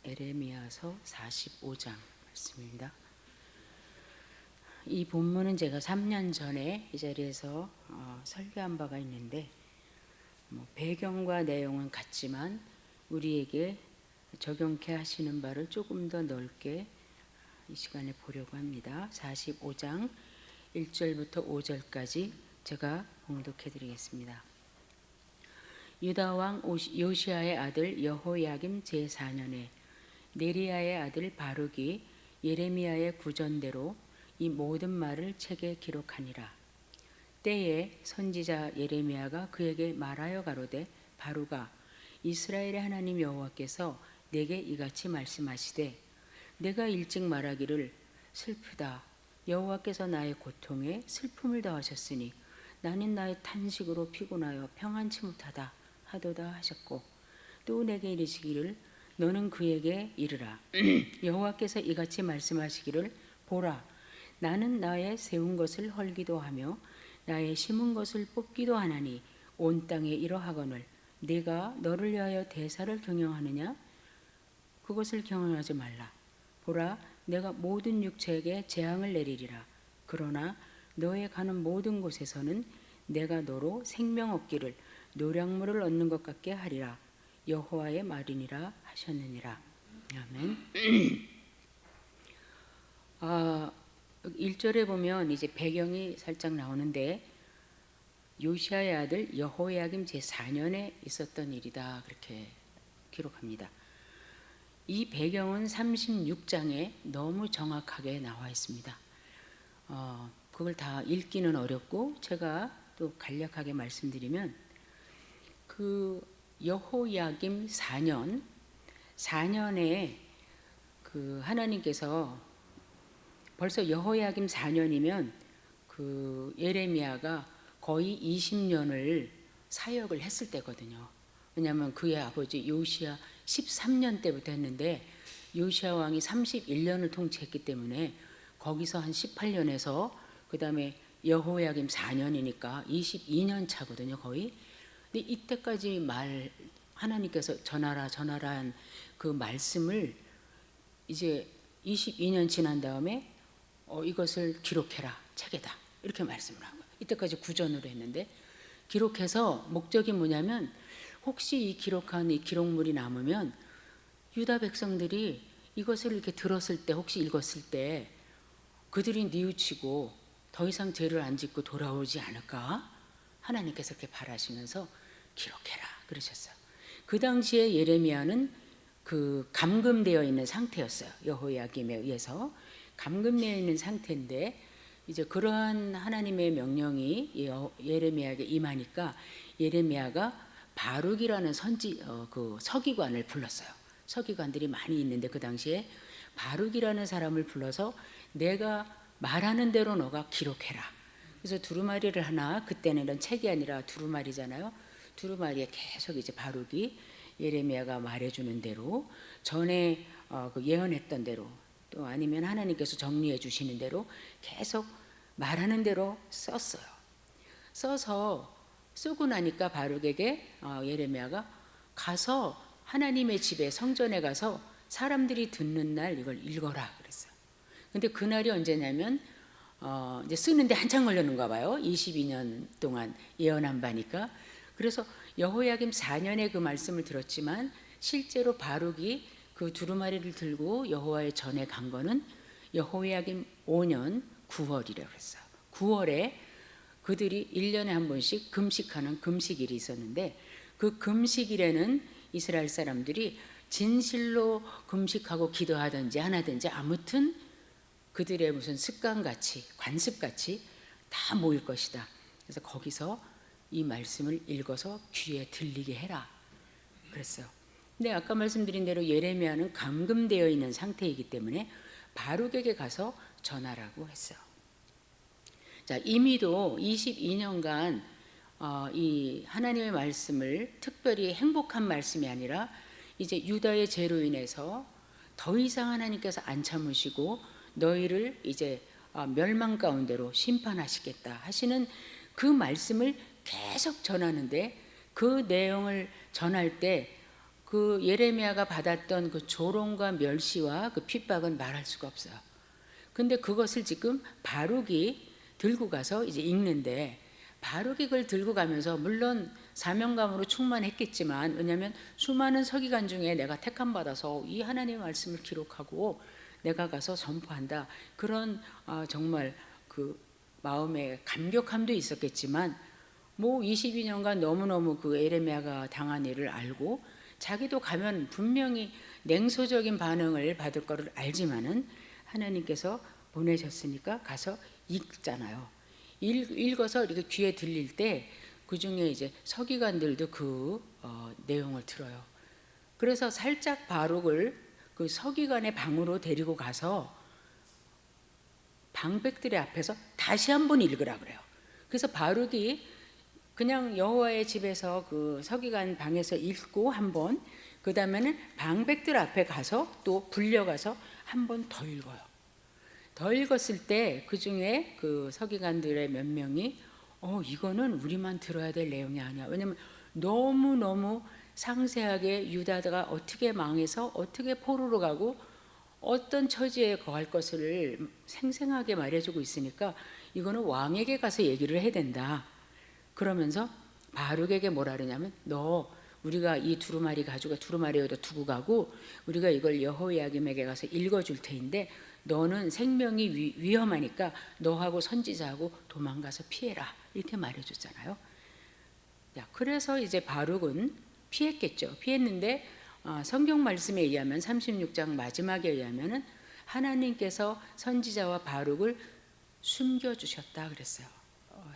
에레미야서 45장 말씀입니다. 이 본문은 제가 3년 전에 이 자리에서 설교한 바가 있는데 배경과 내용은 같지만 우리에게 적용케 하시는 바를 조금 더 넓게 이 시간에 보려고 합니다. 45장 1절부터 5절까지 제가 봉독해 드리겠습니다. 유다 왕 요시야의 아들 여호야김 제4년에 네리야의 아들 바룩이 예레미야의 구전대로 이 모든 말을 책에 기록하니라. 때에 선지자 예레미야가 그에게 말하여 가로되, 바룩아, 이스라엘의 하나님 여호와께서 내게 이같이 말씀하시되, 내가 일찍 말하기를 슬프다, 여호와께서 나의 고통에 슬픔을 더하셨으니 나는 나의 탄식으로 피곤하여 평안치 못하다 하도다 하셨고, 또 내게 이르시기를 너는 그에게 이르라. 여호와께서 이같이 말씀하시기를, 보라, 나는 나의 세운 것을 헐기도 하며 나의 심은 것을 뽑기도 하나니 온 땅에 이러하거늘 네가 너를 위하여 대사를 경영하느냐? 그것을 경영하지 말라. 보라, 내가 모든 육체에게 재앙을 내리리라. 그러나 너의 가는 모든 곳에서는 내가 너로 생명 얻기를 노량물을 얻는 것 같게 하리라. 여호와의 말이니라 하셨느니라. 아멘. 1절에 보면 이제 배경이 살짝 나오는데, 요시야의 아들 여호야김 제4년에 있었던 일이다, 그렇게 기록합니다. 이 배경은 36장에 너무 정확하게 나와 있습니다. 그걸 다 읽기는 어렵고 제가 또 간략하게 말씀드리면, 그 여호야김 4년에 그 하나님께서, 벌써 여호야김 4년이면 그 예레미야가 거의 20년을 사역을 했을 때거든요. 왜냐하면 그의 아버지 요시야 13년 때부터 했는데 요시야 왕이 31년을 통치했기 때문에 거기서 한 18년에서 그 다음에 여호야김 4년이니까 22년 차거든요, 거의. 근데 이때까지 하나님께서 전하라 한 그 말씀을 이제 22년 지난 다음에 이것을 기록해라, 책에다, 이렇게 말씀을 하고, 이때까지 구전으로 했는데 기록해서 목적이 뭐냐면, 혹시 이 기록한 이 기록물이 남으면 유다 백성들이 이것을 이렇게 들었을 때, 혹시 읽었을 때 그들이 뉘우치고 더 이상 죄를 안 짓고 돌아오지 않을까, 하나님께서 그렇게 바라시면서 기록해라 그러셨어요. 그 당시에 예레미야는 그 감금되어 있는 상태였어요. 여호야김에 의해서 감금되어 있는 상태인데, 이제 그러한 하나님의 명령이 예레미야에게 임하니까 예레미야가 바룩이라는 그 서기관을 불렀어요. 서기관들이 많이 있는데 그 당시에 바룩이라는 사람을 불러서 내가 말하는 대로 너가 기록해라. 그래서 두루마리를 하나, 그때는 이런 책이 아니라 두루마리잖아요. 두루마리에 계속 이제 바룩이 예레미야가 말해주는 대로, 전에 그 예언했던 대로, 또 아니면 하나님께서 정리해 주시는 대로 계속 말하는 대로 썼어요. 써서 쓰고 나니까 바룩에게 예레미야가 가서 하나님의 집에, 성전에 가서 사람들이 듣는 날 이걸 읽어라 그랬어요. 근데 그날이 언제냐면 이제 쓰는데 한참 걸렸는가 봐요. 22년 동안 예언한 바니까. 그래서 여호야김 4년에 그 말씀을 들었지만 실제로 바룩이 그 두루마리를 들고 여호와의 전에 간 거는 여호야김 5년 9월이라고 했어요. 9월에 그들이 1년에 한 번씩 금식하는 금식일이 있었는데, 그 금식일에는 이스라엘 사람들이 진실로 금식하고 기도하든지 안 하든지 아무튼 그들의 무슨 습관같이, 관습같이 다 모일 것이다. 그래서 거기서 이 말씀을 읽어서 귀에 들리게 해라 그랬어요. 근데 아까 말씀드린 대로 예레미야는 감금되어 있는 상태이기 때문에 바룩에게 가서 전하라고 했어요. 자, 이미도 22년간 이 하나님의 말씀을, 특별히 행복한 말씀이 아니라 이제 유다의 죄로 인해서 더 이상 하나님께서 안 참으시고 너희를 이제 멸망 가운데로 심판하시겠다 하시는 그 말씀을 계속 전하는데, 그 내용을 전할 때 그 예레미야가 받았던 그 조롱과 멸시와 그 핍박은 말할 수가 없어요. 근데 그것을 지금 바룩이 들고 가서 이제 읽는데, 바룩이 그걸 들고 가면서 물론 사명감으로 충만했겠지만, 왜냐하면 수많은 서기관 중에 내가 택함 받아서 이 하나님의 말씀을 기록하고 내가 가서 선포한다, 그런 정말 그 마음의 감격함도 있었겠지만, 뭐 22년간 너무너무 그 예레미야가 당한 일을 알고 자기도 가면 분명히 냉소적인 반응을 받을 거를 알지만은 하나님께서 보내셨으니까 가서 읽잖아요. 읽어서 이렇게 귀에 들릴 때 그 중에 이제 서기관들도 그 내용을 들어요. 그래서 살짝 바룩을 그 서기관의 방으로 데리고 가서 방백들의 앞에서 다시 한번 읽으라 그래요. 그래서 바룩이 그냥 여호와의 집에서 그 서기관 방에서 읽고 한번, 그 다음에는 방백들 앞에 가서 또 불려가서 한 번 더 읽어요. 더 읽었을 때 그 중에 그 서기관들의 몇 명이 이거는 우리만 들어야 될 내용이 아니야. 왜냐면 너무너무 상세하게 유다가 어떻게 망해서 어떻게 포로로 가고 어떤 처지에 거할 것을 생생하게 말해주고 있으니까 이거는 왕에게 가서 얘기를 해야 된다. 그러면서 바룩에게 뭐라 그러냐면, 너 우리가 이 두루마리 가지고 두루마리에다 두고 가고 우리가 이걸 여호야김에게 가서 읽어줄 테인데 너는 생명이 위험하니까 너하고 선지자하고 도망가서 피해라, 이렇게 말해줬잖아요. 그래서 이제 바룩은 피했겠죠. 피했는데 성경 말씀에 의하면 36장 마지막에 의하면은 하나님께서 선지자와 바룩을 숨겨주셨다 그랬어요.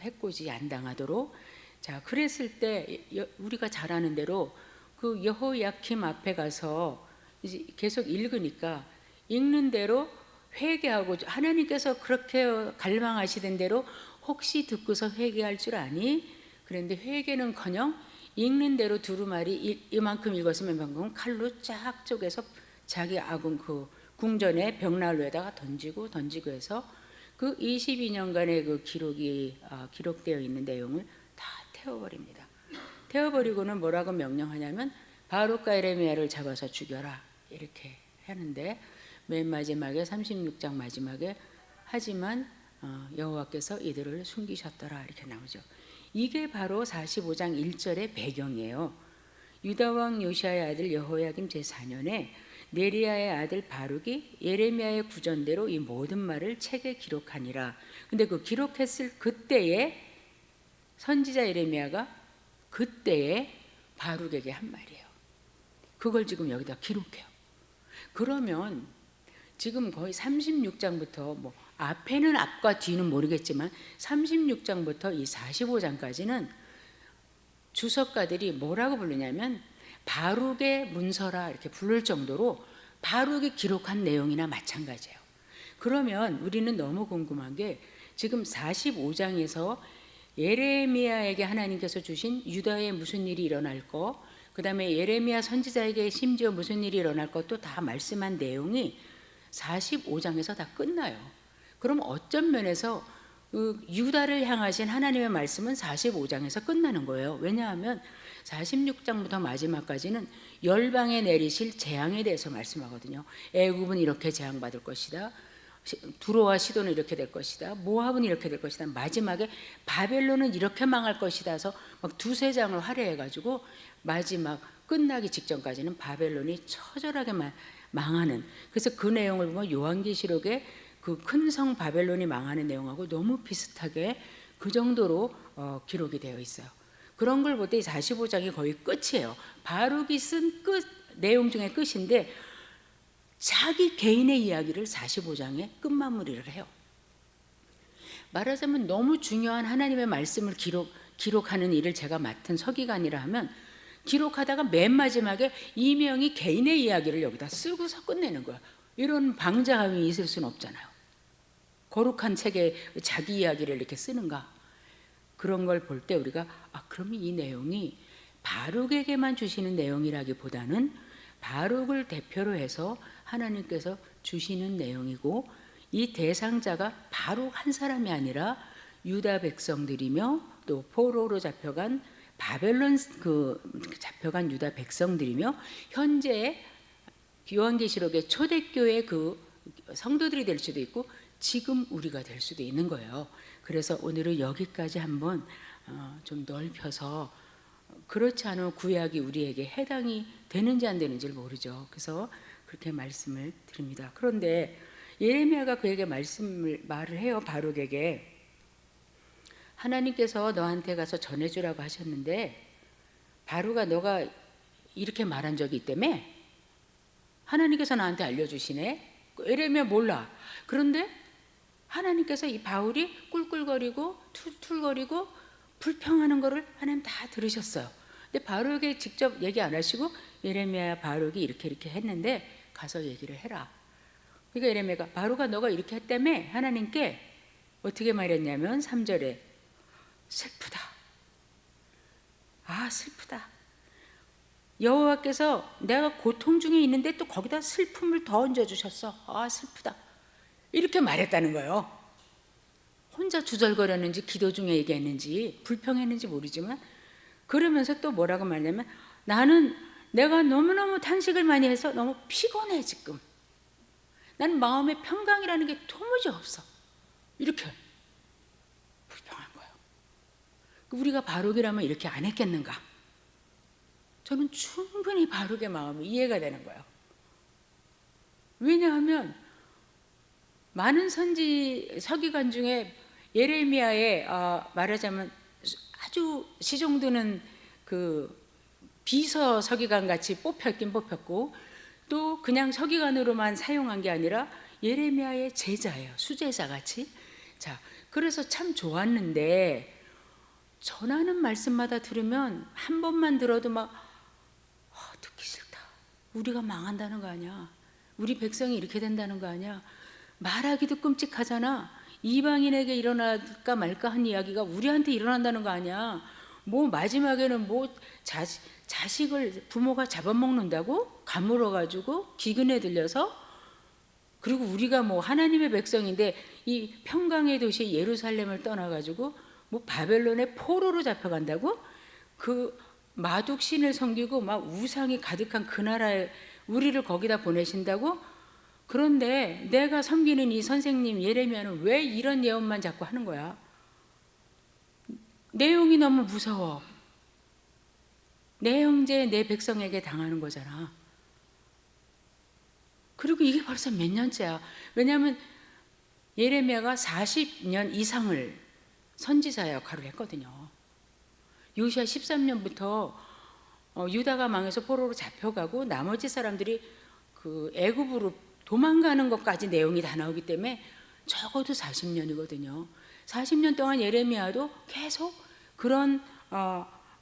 해코지 안 당하도록. 자, 그랬을 때 우리가 잘 아는 대로 그 여호야킴 앞에 가서 이제 계속 읽으니까 읽는 대로 회개하고, 하나님께서 그렇게 갈망하시던 대로 혹시 듣고서 회개할 줄 아니? 그런데 회개는커녕 읽는 대로 두루마리 이만큼 읽었으면 방금 칼로 쫙 쪼개서 자기 아군 그 궁전의 벽난로에다가 던지고 해서 그 22년간의 그 기록되어 있는 내용을 다 태워버립니다. 태워버리고는 뭐라고 명령하냐면 바룩과 예레미야를 잡아서 죽여라, 이렇게 하는데, 맨 마지막에 36장 마지막에 하지만 여호와께서 이들을 숨기셨더라, 이렇게 나오죠. 이게 바로 45장 1절의 배경이에요. 유다왕 요시아의 아들 여호야김 제4년에 네리야의 아들 바룩이 예레미야의 구전대로 이 모든 말을 책에 기록하니라. 근데 그 기록했을 그때에 선지자 예레미야가 그때에 바룩에게 한 말이에요. 그걸 지금 여기다 기록해요. 그러면 지금 거의 36장부터 뭐 앞에는 앞과 뒤는 모르겠지만 36장부터 이 45장까지는 주석가들이 뭐라고 부르냐면 바룩의 문서라 이렇게 부를 정도로 바룩이 기록한 내용이나 마찬가지예요. 그러면 우리는 너무 궁금한 게 지금 45장에서 예레미야에게 하나님께서 주신 유다에 무슨 일이 일어날 거, 그 다음에 예레미야 선지자에게 심지어 무슨 일이 일어날 것도 다 말씀한 내용이 45장에서 다 끝나요. 그럼 어떤 면에서 유다를 향하신 하나님의 말씀은 45장에서 끝나는 거예요. 왜냐하면 46장부터 마지막까지는 열방에 내리실 재앙에 대해서 말씀하거든요. 애굽은 이렇게 재앙받을 것이다, 두로와 시돈은 이렇게 될 것이다, 모압은 이렇게 될 것이다, 마지막에 바벨론은 이렇게 망할 것이다 해서 막 두세 장을 할애해가지고 마지막 끝나기 직전까지는 바벨론이 처절하게 망하는, 그래서 그 내용을 보면 요한계시록에 그 큰 성 바벨론이 망하는 내용하고 너무 비슷하게 그 정도로 기록이 되어 있어요. 그런 걸 볼 때 45장이 거의 끝이에요. 바룩이 쓴 내용 중에 끝인데 자기 개인의 이야기를 45장에 끝마무리를 해요. 말하자면 너무 중요한 하나님의 말씀을 기록하는 일을 제가 맡은 서기관이라 하면 기록하다가 맨 마지막에 이명이 개인의 이야기를 여기다 쓰고서 끝내는 거야. 이런 방자함이 있을 수는 없잖아요. 거룩한 책에 자기 이야기를 이렇게 쓰는가. 그런 걸 볼 때 우리가 그러면 이 내용이 바룩에게만 주시는 내용이라기보다는 바룩을 대표로 해서 하나님께서 주시는 내용이고, 이 대상자가 바룩 한 사람이 아니라 유다 백성들이며 또 포로로 잡혀간 바벨론 그 잡혀간 유다 백성들이며 현재 요한계시록의 초대교회 그 성도들이 될 수도 있고 지금 우리가 될 수도 있는 거예요. 그래서 오늘은 여기까지 한번 좀 넓혀서, 그렇지 않으면 구약이 우리에게 해당이 되는지 안 되는지를 모르죠. 그래서 그렇게 말씀을 드립니다. 그런데 예레미야가 그에게 말을 해요. 바룩에게 하나님께서 너한테 가서 전해주라고 하셨는데 바룩아 너가 이렇게 말한 적이 있다며? 하나님께서 나한테 알려주시네. 예레미야 몰라. 그런데 하나님께서 이 바울이 꿀꿀거리고 툴툴거리고 불평하는 거를 하나님 다 들으셨어요. 근데 바룩에게 직접 얘기 안 하시고 예레미야 바룩이 이렇게 했는데 가서 얘기를 해라. 그러니까 예레미야가 바룩아 너가 이렇게 했다며 하나님께 어떻게 말했냐면 3절에 슬프다. 아 슬프다. 여호와께서 내가 고통 중에 있는데 또 거기다 슬픔을 더 얹어주셨어. 아 슬프다. 이렇게 말했다는 거예요. 혼자 주절거렸는지 기도 중에 얘기했는지 불평했는지 모르지만 그러면서 또 뭐라고 말하냐면 나는 내가 너무너무 탄식을 많이 해서 너무 피곤해 지금. 난 마음의 평강이라는 게 도무지 없어. 이렇게 불평한 거예요. 우리가 바룩이라면 이렇게 안 했겠는가? 저는 충분히 바룩의 마음이 이해가 되는 거예요. 왜냐하면 많은 서기관 중에 예레미야의 말하자면 아주 시종드는 그 비서 서기관 같이 뽑혔긴 뽑혔고 또 그냥 서기관으로만 사용한 게 아니라 예레미야의 제자예요. 수제자 같이. 자, 그래서 참 좋았는데 전하는 말씀마다 들으면 한 번만 들어도 막 듣기 싫다. 우리가 망한다는 거 아니야. 우리 백성이 이렇게 된다는 거 아니야. 말하기도 끔찍하잖아. 이방인에게 일어날까 말까 한 이야기가 우리한테 일어난다는 거 아니야. 뭐 마지막에는 뭐 자식을 부모가 잡아먹는다고? 가물어가지고 기근에 들려서. 그리고 우리가 뭐 하나님의 백성인데 이 평강의 도시 예루살렘을 떠나가지고 뭐 바벨론의 포로로 잡혀간다고? 그 마둑 신을 섬기고 막 우상이 가득한 그 나라에 우리를 거기다 보내신다고? 그런데 내가 섬기는 이 선생님 예레미야는 왜 이런 예언만 자꾸 하는 거야? 내용이 너무 무서워. 내 형제 내 백성에게 당하는 거잖아. 그리고 이게 벌써 몇 년째야. 왜냐하면 예레미야가 40년 이상을 선지자 역할을 했거든요. 요시야 13년부터 유다가 망해서 포로로 잡혀가고 나머지 사람들이 그 애굽으로 도망가는 것까지 내용이 다 나오기 때문에 적어도 40년이거든요. 40년 동안 예레미야도 계속 그런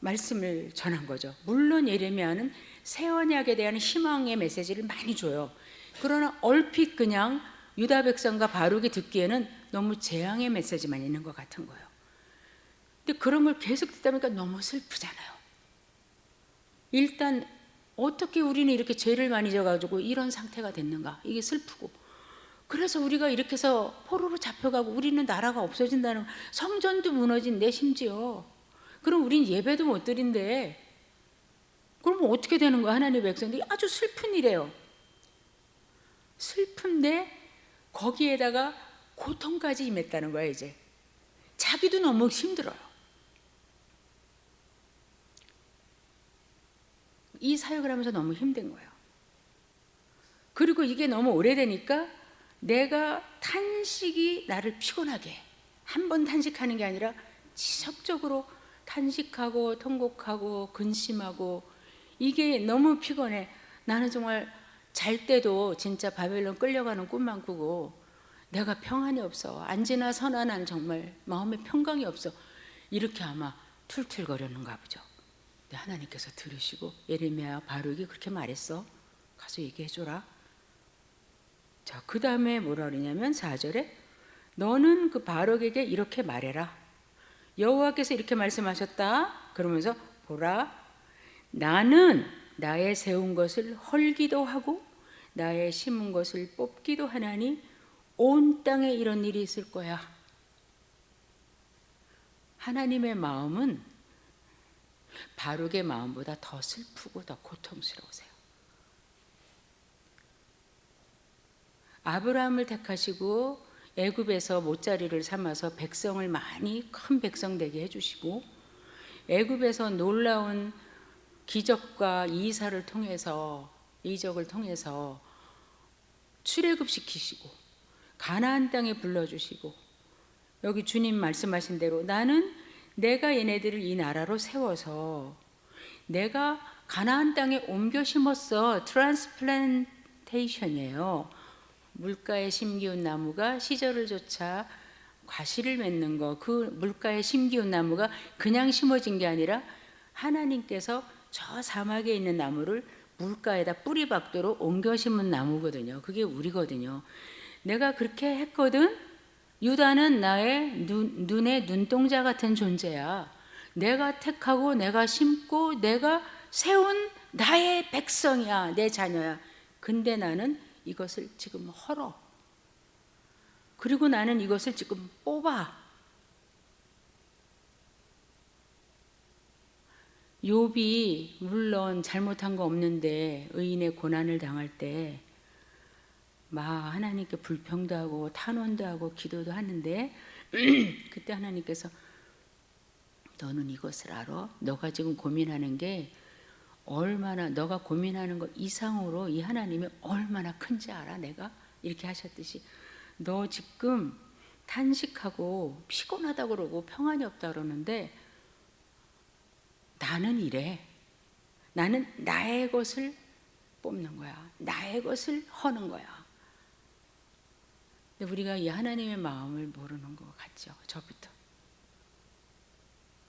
말씀을 전한 거죠. 물론 예레미야는 새 언약에 대한 희망의 메시지를 많이 줘요. 그러나 얼핏 그냥 유다 백성과 바룩이 듣기에는 너무 재앙의 메시지만 있는 것 같은 거예요. 근데 그런 걸 계속 듣다 보니까 너무 슬프잖아요. 일단 어떻게 우리는 이렇게 죄를 많이 져가지고 이런 상태가 됐는가, 이게 슬프고. 그래서 우리가 이렇게 해서 포로로 잡혀가고 우리는 나라가 없어진다는, 성전도 무너진대 심지어. 그럼 우린 예배도 못 드린대. 그럼 어떻게 되는 거야? 하나님의 백성들이 아주 슬픈 일이에요. 슬픈데 거기에다가 고통까지 임했다는 거야. 이제 자기도 너무 힘들어요. 이 사역을 하면서 너무 힘든 거예요. 그리고 이게 너무 오래되니까 내가 탄식이 나를 피곤하게 해. 한 번 탄식하는 게 아니라 지속적으로 탄식하고 통곡하고 근심하고 이게 너무 피곤해. 나는 정말 잘 때도 진짜 바벨론 끌려가는 꿈만 꾸고 내가 평안이 없어. 안지나 서나 난 정말 마음에 평강이 없어. 이렇게 아마 툴툴거렸는가 보죠. 근데 하나님께서 들으시고 예레미야 바룩이 그렇게 말했어. 가서 얘기해줘라. 자, 그 다음에 뭐라 그러냐면 4절에 너는 그 바룩에게 이렇게 말해라. 여호와께서 이렇게 말씀하셨다. 그러면서 보라, 나는 나의 세운 것을 헐기도 하고 나의 심은 것을 뽑기도 하나니 온 땅에 이런 일이 있을 거야. 하나님의 마음은 바룩의 마음보다 더 슬프고 더 고통스러우세요. 아브라함을 택하시고 애굽에서 못자리를 삼아서 백성을 많이 큰 백성 되게 해주시고 애굽에서 놀라운 기적과 이적을 통해서 출애굽시키시고 가나안 땅에 불러주시고 여기 주님 말씀하신 대로 나는 내가 얘네들을 이 나라로 세워서 내가 가나안 땅에 옮겨 심었어. 트랜스플란테이션이에요. 물가에 심기운 나무가 시절을 쫓아 과실을 맺는 거, 그 물가에 심기운 나무가 그냥 심어진 게 아니라 하나님께서 저 사막에 있는 나무를 물가에다 뿌리 박도록 옮겨 심은 나무거든요. 그게 우리거든요. 내가 그렇게 했거든. 유다는 나의 눈의 눈동자 같은 존재야. 내가 택하고 내가 심고 내가 세운 나의 백성이야. 내 자녀야. 근데 나는 이것을 지금 헐어. 그리고 나는 이것을 지금 뽑아. 욥이 물론 잘못한 거 없는데 의인의 고난을 당할 때 막 하나님께 불평도 하고 탄원도 하고 기도도 하는데 그때 하나님께서 너는 이것을 알아? 너가 지금 고민하는 게 얼마나 너가 고민하는 것 이상으로 이 하나님이 얼마나 큰지 알아? 내가 이렇게 하셨듯이 너 지금 탄식하고 피곤하다 그러고 평안이 없다 그러는데 나는 이래. 나는 나의 것을 뽑는 거야. 나의 것을 허는 거야. 근데 우리가 이 하나님의 마음을 모르는 것 같죠. 저부터.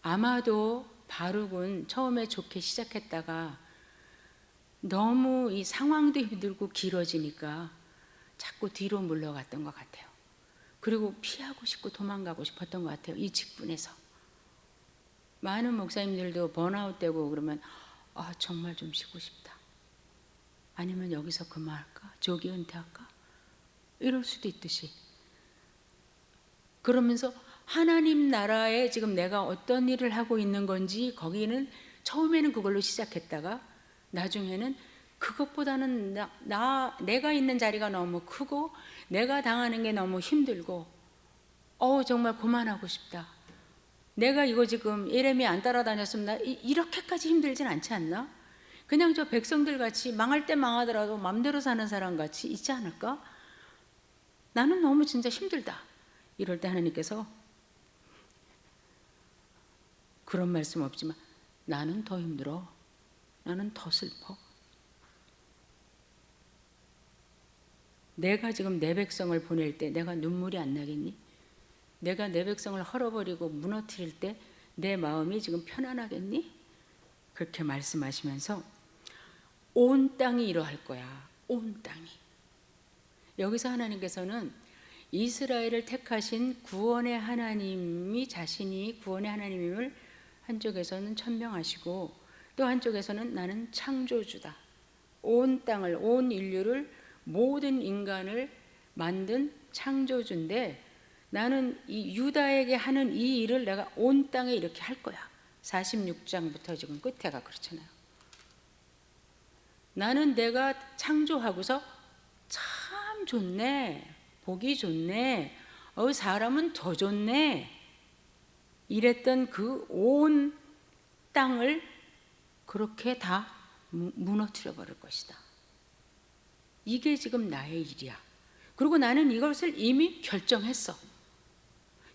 아마도 바룩은 처음에 좋게 시작했다가 너무 이 상황도 힘들고 길어지니까 자꾸 뒤로 물러갔던 것 같아요. 그리고 피하고 싶고 도망가고 싶었던 것 같아요. 이 직분에서. 많은 목사님들도 번아웃 되고 그러면 정말 좀 쉬고 싶다. 아니면 여기서 그만할까? 조기 은퇴할까? 이럴 수도 있듯이. 그러면서 하나님 나라에 지금 내가 어떤 일을 하고 있는 건지 거기는 처음에는 그걸로 시작했다가 나중에는 그것보다는 내가 있는 자리가 너무 크고 내가 당하는 게 너무 힘들고 정말 그만하고 싶다. 내가 이거 지금 예레미야 안 따라다녔으면 나 이렇게까지 힘들진 않지 않나? 그냥 저 백성들 같이 망할 때 망하더라도 맘대로 사는 사람 같이 있지 않을까? 나는 너무 진짜 힘들다. 이럴 때 하나님께서 그런 말씀 없지만 나는 더 힘들어. 나는 더 슬퍼. 내가 지금 내 백성을 보낼 때 내가 눈물이 안 나겠니? 내가 내 백성을 헐어버리고 무너뜨릴 때 내 마음이 지금 편안하겠니? 그렇게 말씀하시면서 온 땅이 이러할 거야. 온 땅이. 여기서 하나님께서는 이스라엘을 택하신 구원의 하나님이 자신이 구원의 하나님임을 한쪽에서는 천명하시고 또 한쪽에서는 나는 창조주다. 온 땅을, 온 인류를, 모든 인간을 만든 창조주인데 나는 이 유다에게 하는 이 일을 내가 온 땅에 이렇게 할 거야. 46장부터 지금 끝에가 그렇잖아요. 나는 내가 창조하고서 참 좋네. 보기 좋네. 사람은 더 좋네. 이랬던 그 온 땅을 그렇게 다 무너뜨려 버릴 것이다. 이게 지금 나의 일이야. 그리고 나는 이것을 이미 결정했어.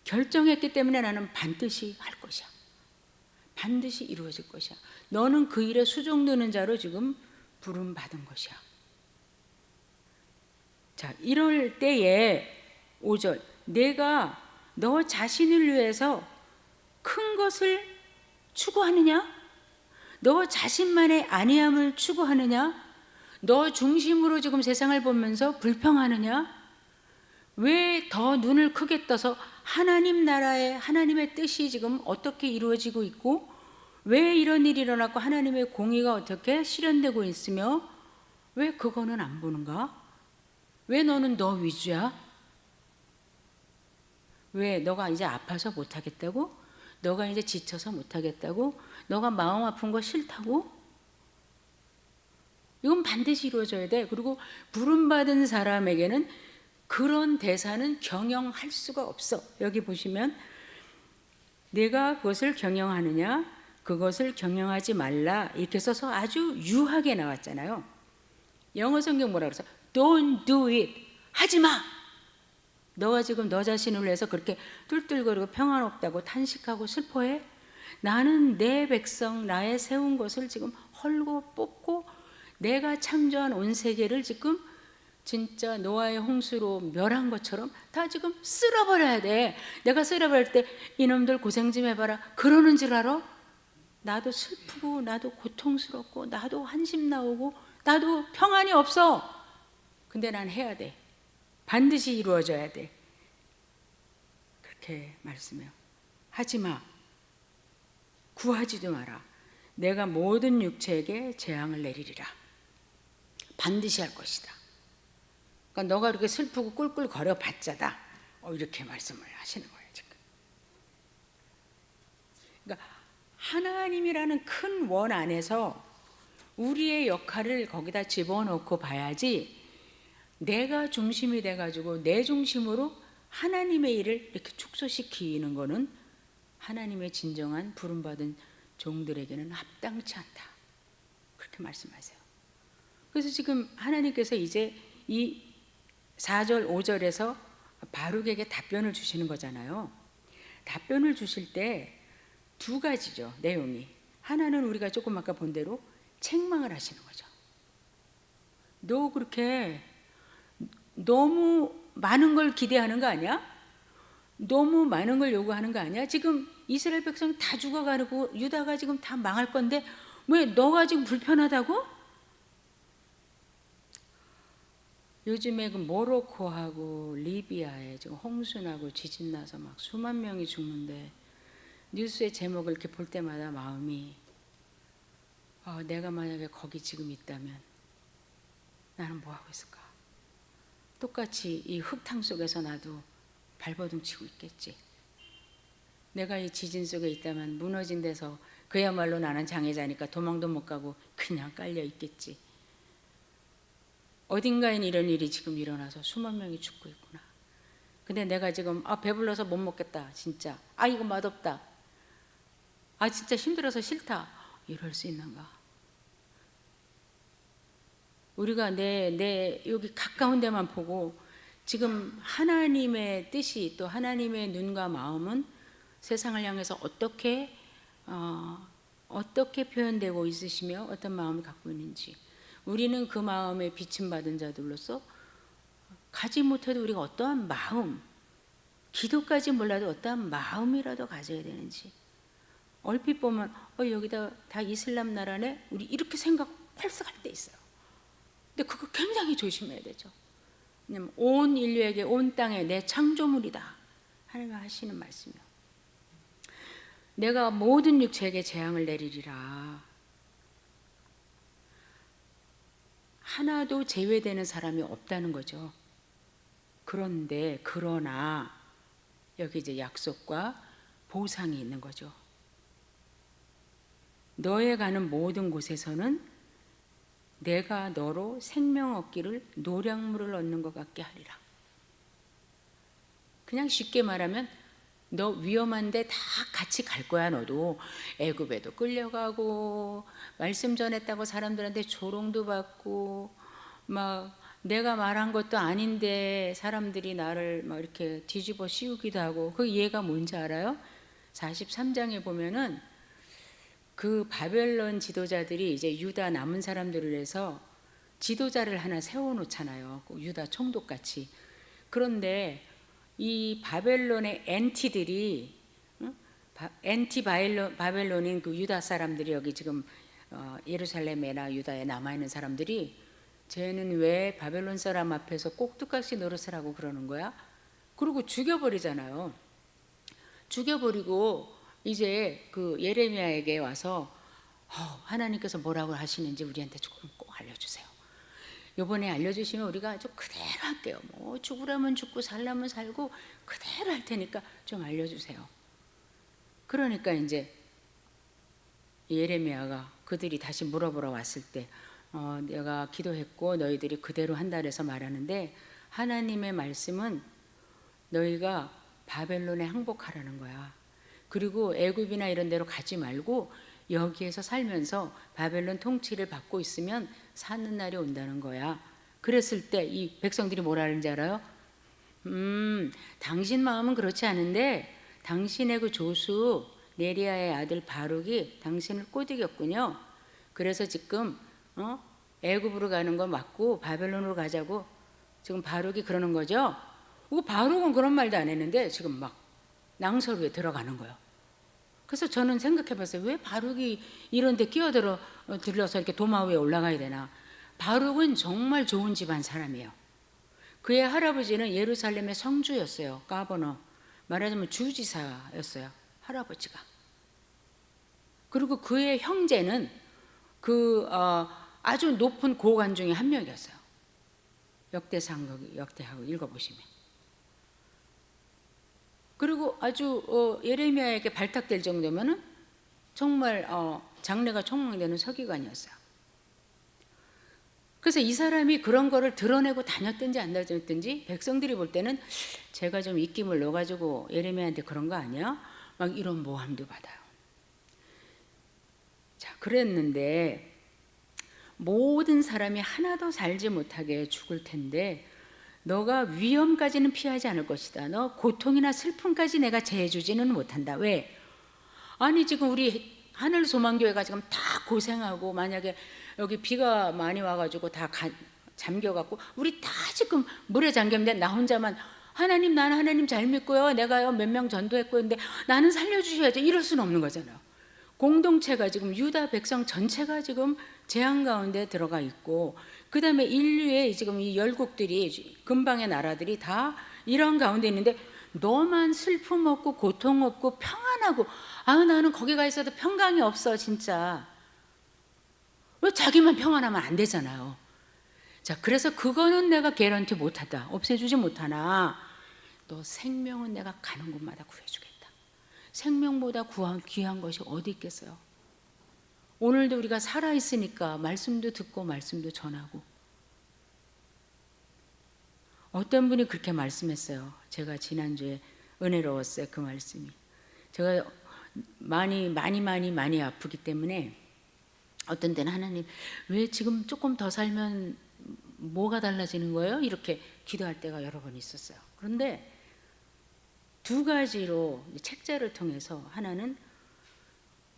결정했기 때문에 나는 반드시 할 것이야. 반드시 이루어질 것이야. 너는 그 일에 수종드는 자로 지금 부름받은 것이야. 자, 이럴 때에 5절 내가 너 자신을 위해서 큰 것을 추구하느냐? 너 자신만의 안위함을 추구하느냐? 너 중심으로 지금 세상을 보면서 불평하느냐? 왜 더 눈을 크게 떠서 하나님 나라의 하나님의 뜻이 지금 어떻게 이루어지고 있고 왜 이런 일이 일어났고 하나님의 공의가 어떻게 실현되고 있으며 왜 그거는 안 보는가? 왜 너는 너 위주야? 왜 너가 이제 아파서 못하겠다고? 너가 이제 지쳐서 못하겠다고? 너가 마음 아픈 거 싫다고? 이건 반드시 이루어져야 돼. 그리고 부름받은 사람에게는 그런 대사는 경영할 수가 없어. 여기 보시면 내가 그것을 경영하느냐, 그것을 경영하지 말라 이렇게 써서 아주 유하게 나왔잖아요. 영어 성경 뭐라 그래서 Don't do it. 하지 마. 너가 지금 너 자신을 위해서 그렇게 뚫뚫거리고 평안없다고 탄식하고 슬퍼해? 나는 내 백성, 나의 세운 것을 지금 헐고 뽑고 내가 창조한 온 세계를 지금 진짜 노아의 홍수로 멸한 것처럼 다 지금 쓸어버려야 돼. 내가 쓸어버릴 때 이놈들 고생 좀 해봐라 그러는 줄 알아? 나도 슬프고 나도 고통스럽고 나도 한심 나오고 나도 평안이 없어. 근데 난 해야 돼. 반드시 이루어져야 돼. 그렇게 말씀해요. 하지 마. 구하지도 마라. 내가 모든 육체에게 재앙을 내리리라. 반드시 할 것이다. 그러니까 너가 그렇게 슬프고 꿀꿀거려 봤자다. 이렇게 말씀을 하시는 거예요. 지금. 그러니까 하나님이라는 큰 원 안에서 우리의 역할을 거기다 집어넣고 봐야지 내가 중심이 돼가지고 내 중심으로 하나님의 일을 이렇게 축소시키는 거는 하나님의 진정한 부름받은 종들에게는 합당치 않다. 그렇게 말씀하세요. 그래서 지금 하나님께서 이제 이 4절 5절에서 바룩에게 답변을 주시는 거잖아요. 답변을 주실 때 두 가지죠. 내용이. 하나는 우리가 조금 아까 본 대로 책망을 하시는 거죠. 너 그렇게 너무 많은 걸 기대하는 거 아니야? 너무 많은 걸 요구하는 거 아니야? 지금 이스라엘 백성이 다 죽어가고 유다가 지금 다 망할 건데 왜 너가 지금 불편하다고? 요즘에 그 모로코하고 리비아에 지금 홍수나고 지진 나서 막 수만 명이 죽는데 뉴스의 제목을 이렇게 볼 때마다 마음이 내가 만약에 거기 지금 있다면 나는 뭐 하고 있을까? 똑같이 이 흙탕 속에서 나도 발버둥 치고 있겠지. 내가 이 지진 속에 있다면 무너진 데서 그야말로 나는 장애자니까 도망도 못 가고 그냥 깔려 있겠지. 어딘가엔 이런 일이 지금 일어나서 수만 명이 죽고 있구나. 근데 내가 지금 배불러서 못 먹겠다. 진짜. 이거 맛없다. 진짜 힘들어서 싫다. 이럴 수 있는가? 우리가 내 여기 가까운 데만 보고 지금 하나님의 뜻이 또 하나님의 눈과 마음은 세상을 향해서 어떻게 표현되고 있으시며 어떤 마음을 갖고 있는지 우리는 그 마음에 비침받은 자들로서 가지 못해도 우리가 어떠한 마음, 기도까지 몰라도 어떠한 마음이라도 가져야 되는지 얼핏 보면 여기다 다 이슬람 나라네? 우리 이렇게 생각 펄썩 할 때 있어요. 근데 그거 굉장히 조심해야 되죠. 왜냐면 온 인류에게 온 땅에 내 창조물이다 하나님 하시는 말씀이요. 내가 모든 육체에게 재앙을 내리리라. 하나도 제외되는 사람이 없다는 거죠. 그러나 여기 이제 약속과 보상이 있는 거죠. 너의 가는 모든 곳에서는 내가 너로 생명 얻기를 노량물을 얻는 것 같게 하리라. 그냥 쉽게 말하면 너 위험한데 다 같이 갈 거야. 너도 애굽에도 끌려가고 말씀 전했다고 사람들한테 조롱도 받고 막 내가 말한 것도 아닌데 사람들이 나를 막 이렇게 뒤집어 씌우기도 하고 그 이해가 뭔지 알아요? 43장에 보면은 그 바벨론 지도자들이 이제 유다 남은 사람들을 위해서 지도자를 하나 세워놓잖아요. 유다 총독같이. 그런데 이 바벨론의 엔티들이 엔티 바벨론인 그 유다 사람들이 여기 지금 예루살렘에나 유다에 남아있는 사람들이 쟤는 왜 바벨론 사람 앞에서 꼭두각시 노릇을 하고 그러는 거야? 그리고 죽여버리잖아요. 죽여버리고 이제 그 예레미야에게 와서 하나님께서 뭐라고 하시는지 우리한테 조금 꼭 알려주세요. 이번에 알려주시면 우리가 아주 그대로 할게요. 뭐 죽으라면 죽고 살라면 살고 그대로 할 테니까 좀 알려주세요. 그러니까 이제 예레미야가 그들이 다시 물어보러 왔을 때 내가 기도했고 너희들이 그대로 한다 그래서 말하는데, 하나님의 말씀은 너희가 바벨론에 항복하라는 거야. 그리고 애굽이나 이런 데로 가지 말고 여기에서 살면서 바벨론 통치를 받고 있으면 사는 날이 온다는 거야. 그랬을 때 이 백성들이 뭐라 하는지 알아요? 당신 마음은 그렇지 않은데 당신의 그 조수 네리야의 아들 바룩이 당신을 꼬드겼군요. 그래서 지금 애굽으로 가는 거 맞고 바벨론으로 가자고 지금 바룩이 그러는 거죠. 바룩은 그런 말도 안 했는데 지금 막 낭설후에 들어가는 거예요. 그래서 저는 생각해 봤어요. 왜 바룩이 이런 데 들러서 이렇게 도마 위에 올라가야 되나. 바룩은 정말 좋은 집안 사람이에요. 그의 할아버지는 예루살렘의 성주였어요. 가버너, 말하자면 주지사였어요, 할아버지가. 그리고 그의 형제는 아주 높은 고관 중에 한 명이었어요. 역대하고 읽어보시면. 그리고 아주 예레미야에게 발탁될 정도면은 정말 장래가 촉망되는 서기관이었어요. 그래서 이 사람이 그런 거를 드러내고 다녔든지 안 다녔든지 백성들이 볼 때는 제가 좀 입김을 넣어가지고 예레미야한테 그런 거 아니야? 막 이런 모함도 받아요. 자, 그랬는데 모든 사람이 하나도 살지 못하게 죽을 텐데 너가 위험까지는 피하지 않을 것이다. 너 고통이나 슬픔까지 내가 재해주지는 못한다. 왜? 아니 지금 우리 하늘 소망교회가 지금 다 고생하고 만약에 여기 비가 많이 와가지고 다 잠겨갖고 우리 다 지금 물에 잠겼는데 나 혼자만 하나님, 나는 하나님 잘 믿고요, 내가요 몇 명 전도했고 근데 나는 살려주셔야죠, 이럴 수는 없는 거잖아요. 공동체가 지금 유다 백성 전체가 지금 재앙 가운데 들어가 있고, 그 다음에 인류의 지금 이 열국들이 근방의 나라들이 다 이런 가운데 있는데 너만 슬픔 없고 고통 없고 평안하고, 나는 거기 가 있어도 평강이 없어 진짜. 왜 자기만 평안하면 안 되잖아요. 자, 그래서 그거는 내가 개런티 못하다, 없애주지 못하나 너 생명은 내가 가는 곳마다 구해주겠다. 생명보다 귀한 것이 어디 있겠어요. 오늘도 우리가 살아있으니까 말씀도 듣고 말씀도 전하고. 어떤 분이 그렇게 말씀했어요. 제가 지난주에 은혜로웠어요, 그 말씀이. 제가 많이 아프기 때문에 어떤 때는 하나님 왜 지금 조금 더 살면 뭐가 달라지는 거예요? 이렇게 기도할 때가 여러 번 있었어요. 그런데 두 가지로 책자를 통해서, 하나는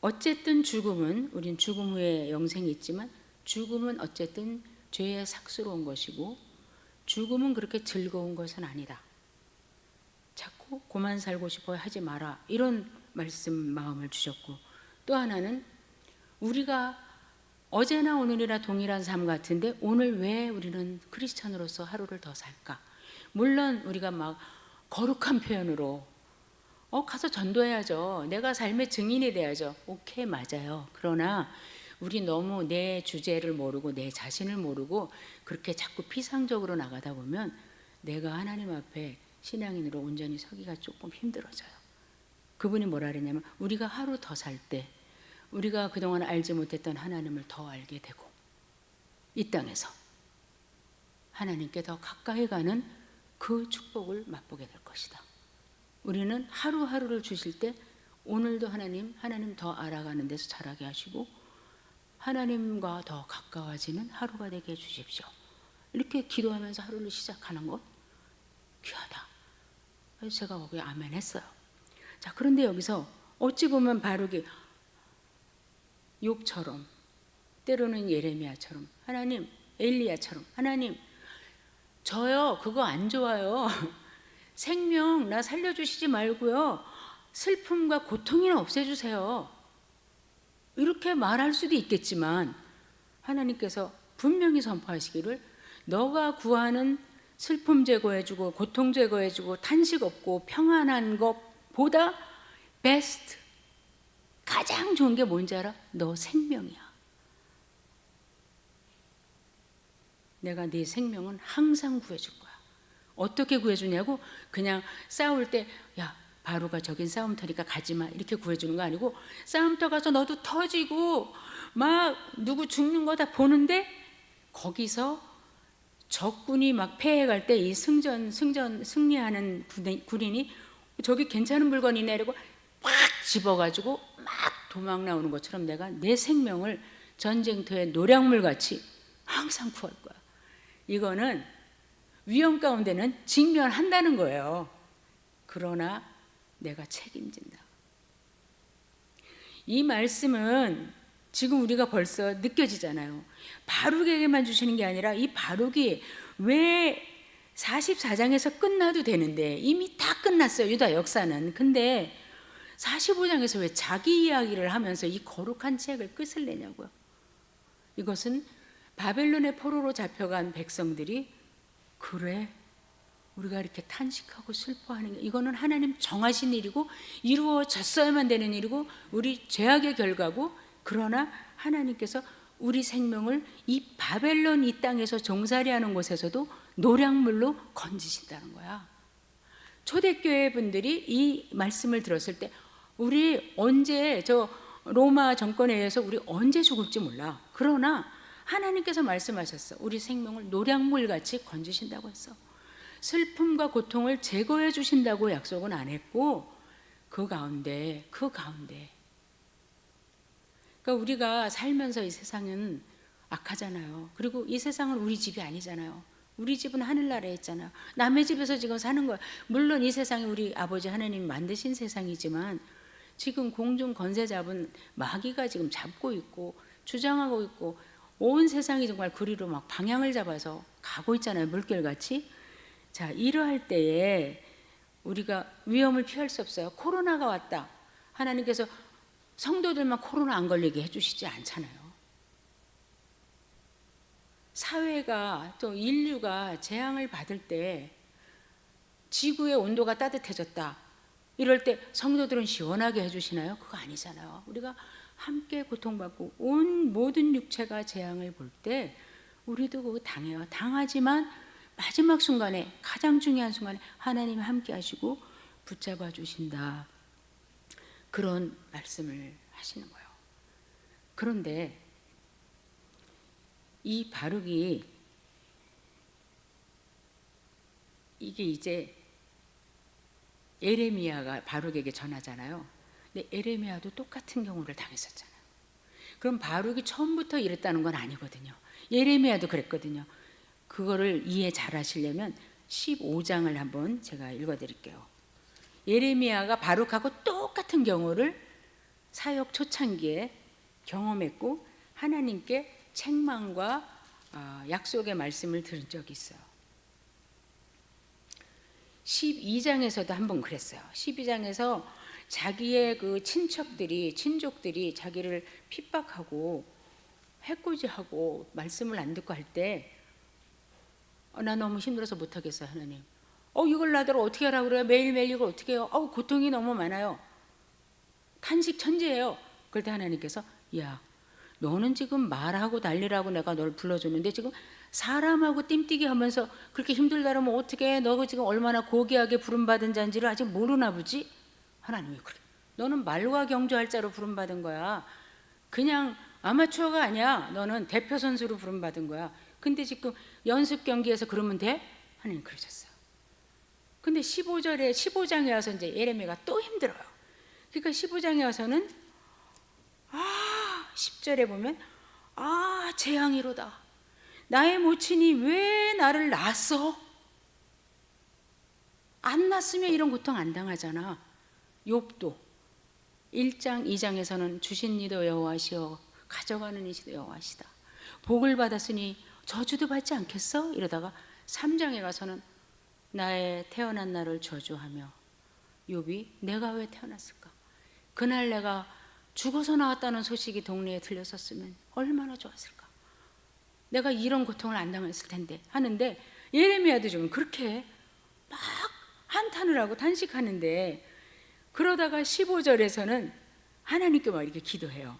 어쨌든 죽음은, 우린 죽음 후에 영생이 있지만 죽음은 어쨌든 죄의 삭스러운 것이고 죽음은 그렇게 즐거운 것은 아니다. 자꾸 고만 살고 싶어 하지 마라, 이런 말씀 마음을 주셨고, 또 하나는 우리가 어제나 오늘이나 동일한 삶 같은데 오늘 왜 우리는 크리스찬으로서 하루를 더 살까? 물론 우리가 막 거룩한 표현으로 가서 전도해야죠, 내가 삶의 증인이 돼야죠. 오케이, 맞아요. 그러나 우리 너무 내 주제를 모르고 내 자신을 모르고 그렇게 자꾸 피상적으로 나가다 보면 내가 하나님 앞에 신앙인으로 온전히 서기가 조금 힘들어져요. 그분이 뭐라 그랬냐면 우리가 하루 더 살 때 우리가 그동안 알지 못했던 하나님을 더 알게 되고 이 땅에서 하나님께 더 가까이 가는 그 축복을 맛보게 될 것이다. 우리는 하루하루를 주실 때 오늘도 하나님 더 알아가는 데서 자라게 하시고 하나님과 더 가까워지는 하루가 되게 해주십시오. 이렇게 기도하면서 하루를 시작하는 것 귀하다. 그래서 제가 거기에 아멘 했어요. 자, 그런데 여기서 어찌 보면 바룩이 욕처럼, 때로는 예레미야처럼, 하나님, 엘리야처럼, 하나님 저요 그거 안 좋아요. 생명 나 살려주시지 말고요, 슬픔과 고통이나 없애주세요, 이렇게 말할 수도 있겠지만 하나님께서 분명히 선포하시기를 너가 구하는 슬픔 제거해주고 고통 제거해주고 탄식 없고 평안한 것보다 베스트, 가장 좋은 게 뭔지 알아? 너 생명이야. 내가 네 생명은 항상 구해줄 거야. 어떻게 구해주냐고, 그냥 싸울 때 야 바로가 저긴 싸움터니까 가지마 이렇게 구해주는 거 아니고, 싸움터 가서 너도 터지고 막 누구 죽는 거 다 보는데 거기서 적군이 막 패해갈 때 이 승리하는 군인이 저기 괜찮은 물건이네 이러고 막 집어가지고 막 도망 나오는 것처럼 내가 내 생명을 전쟁터의 노량물 같이 항상 구할 거야. 이거는 위험 가운데는 직면한다는 거예요. 그러나 내가 책임진다. 이 말씀은 지금 우리가 벌써 느껴지잖아요. 바룩에게만 주시는 게 아니라 이 바룩이 왜 44장에서 끝나도 되는데 이미 다 끝났어요, 유다 역사는. 근데 45장에서 왜 자기 이야기를 하면서 이 거룩한 책을 끝을 내냐고요. 이것은 바벨론의 포로로 잡혀간 백성들이 그래 우리가 이렇게 탄식하고 슬퍼하는 게 이거는 하나님 정하신 일이고 이루어졌어야만 되는 일이고 우리 죄악의 결과고, 그러나 하나님께서 우리 생명을 이 바벨론 이 땅에서 종살이하는 곳에서도 노량물로 건지신다는 거야. 초대교회 분들이 이 말씀을 들었을 때 우리 언제 저 로마 정권에 의해서 우리 언제 죽을지 몰라. 그러나 하나님께서 말씀하셨어. 우리 생명을 노량물같이 건지신다고 했어. 슬픔과 고통을 제거해 주신다고 약속은 안 했고 그 가운데 그러니까 우리가 살면서 이 세상은 악하잖아요. 그리고 이 세상은 우리 집이 아니잖아요. 우리 집은 하늘나라에 있잖아요. 남의 집에서 지금 사는 거야. 물론 이 세상이 우리 아버지 하나님이 만드신 세상이지만 지금 공중 권세 잡은 마귀가 지금 잡고 있고 주장하고 있고 온 세상이 정말 그리로 막 방향을 잡아서 가고 있잖아요. 물결같이. 자, 이러할 때에 우리가 위험을 피할 수 없어요. 코로나가 왔다. 하나님께서 성도들만 코로나 안 걸리게 해주시지 않잖아요. 사회가 또 인류가 재앙을 받을 때 지구의 온도가 따뜻해졌다. 이럴 때 성도들은 시원하게 해주시나요? 그거 아니잖아요. 우리가 함께 고통받고 온 모든 육체가 재앙을 볼 때 우리도 그거 당해요. 당하지만 마지막 순간에 가장 중요한 순간에 하나님이 함께 하시고 붙잡아 주신다. 그런 말씀을 하시는 거예요. 그런데 이 바룩이 이게 이제 예레미야가 바룩에게 전하잖아요. 근데 예레미야도 똑같은 경우를 당했었잖아요. 그럼 바룩이 처음부터 이랬다는 건 아니거든요. 예레미야도 그랬거든요. 그거를 이해 잘 하시려면 15장을 한번 제가 읽어드릴게요. 예레미야가 바룩하고 똑같은 경우를 사역 초창기에 경험했고 하나님께 책망과 약속의 말씀을 들은 적이 있어요. 12장에서도 한번 그랬어요. 12장에서 자기의 그 친족들이 자기를 핍박하고 해코지하고 말씀을 안 듣고 할 때 나 너무 힘들어서 못하겠어요 하나님. 이걸 나더러 어떻게 하라고 그래요? 매일매일 이걸 어떻게 해요? 고통이 너무 많아요. 탄식 천재예요. 그럴 때 하나님께서 야 너는 지금 말하고 난리라고 내가 널 불러줬는데 지금 사람하고 띵뛰기 하면서 그렇게 힘들다면 어떻게 해? 너 지금 얼마나 고귀하게 부름받은 자인지를 아직 모르나 보지? 하나님이 그래. 너는 말과 경주할 자로 부름받은 거야. 그냥 아마추어가 아니야. 너는 대표 선수로 부름받은 거야. 근데 지금 연습 경기에서 그러면 돼? 하나님 그러셨어요. 근데 15장에 와서 이제 예레미야가 또 힘들어요. 그러니까 15장에 와서는 10절에 보면 재앙이로다. 나의 모친이 왜 나를 낳았어? 안 낳았으면 이런 고통 안 당하잖아. 욥도 1장 2장에서는 주신 이도 여호와시오 가져가는 이시도 여호와시다. 복을 받았으니 저주도 받지 않겠어? 이러다가 3장에 가서는 나의 태어난 날을 저주하며 욥이 내가 왜 태어났을까? 그날 내가 죽어서 나왔다는 소식이 동네에 들렸었으면 얼마나 좋았을까? 내가 이런 고통을 안 당했을 텐데 하는데 예레미야도 지금 그렇게 막 한탄을 하고 탄식하는데 그러다가 15절에서는 하나님께 막 이렇게 기도해요.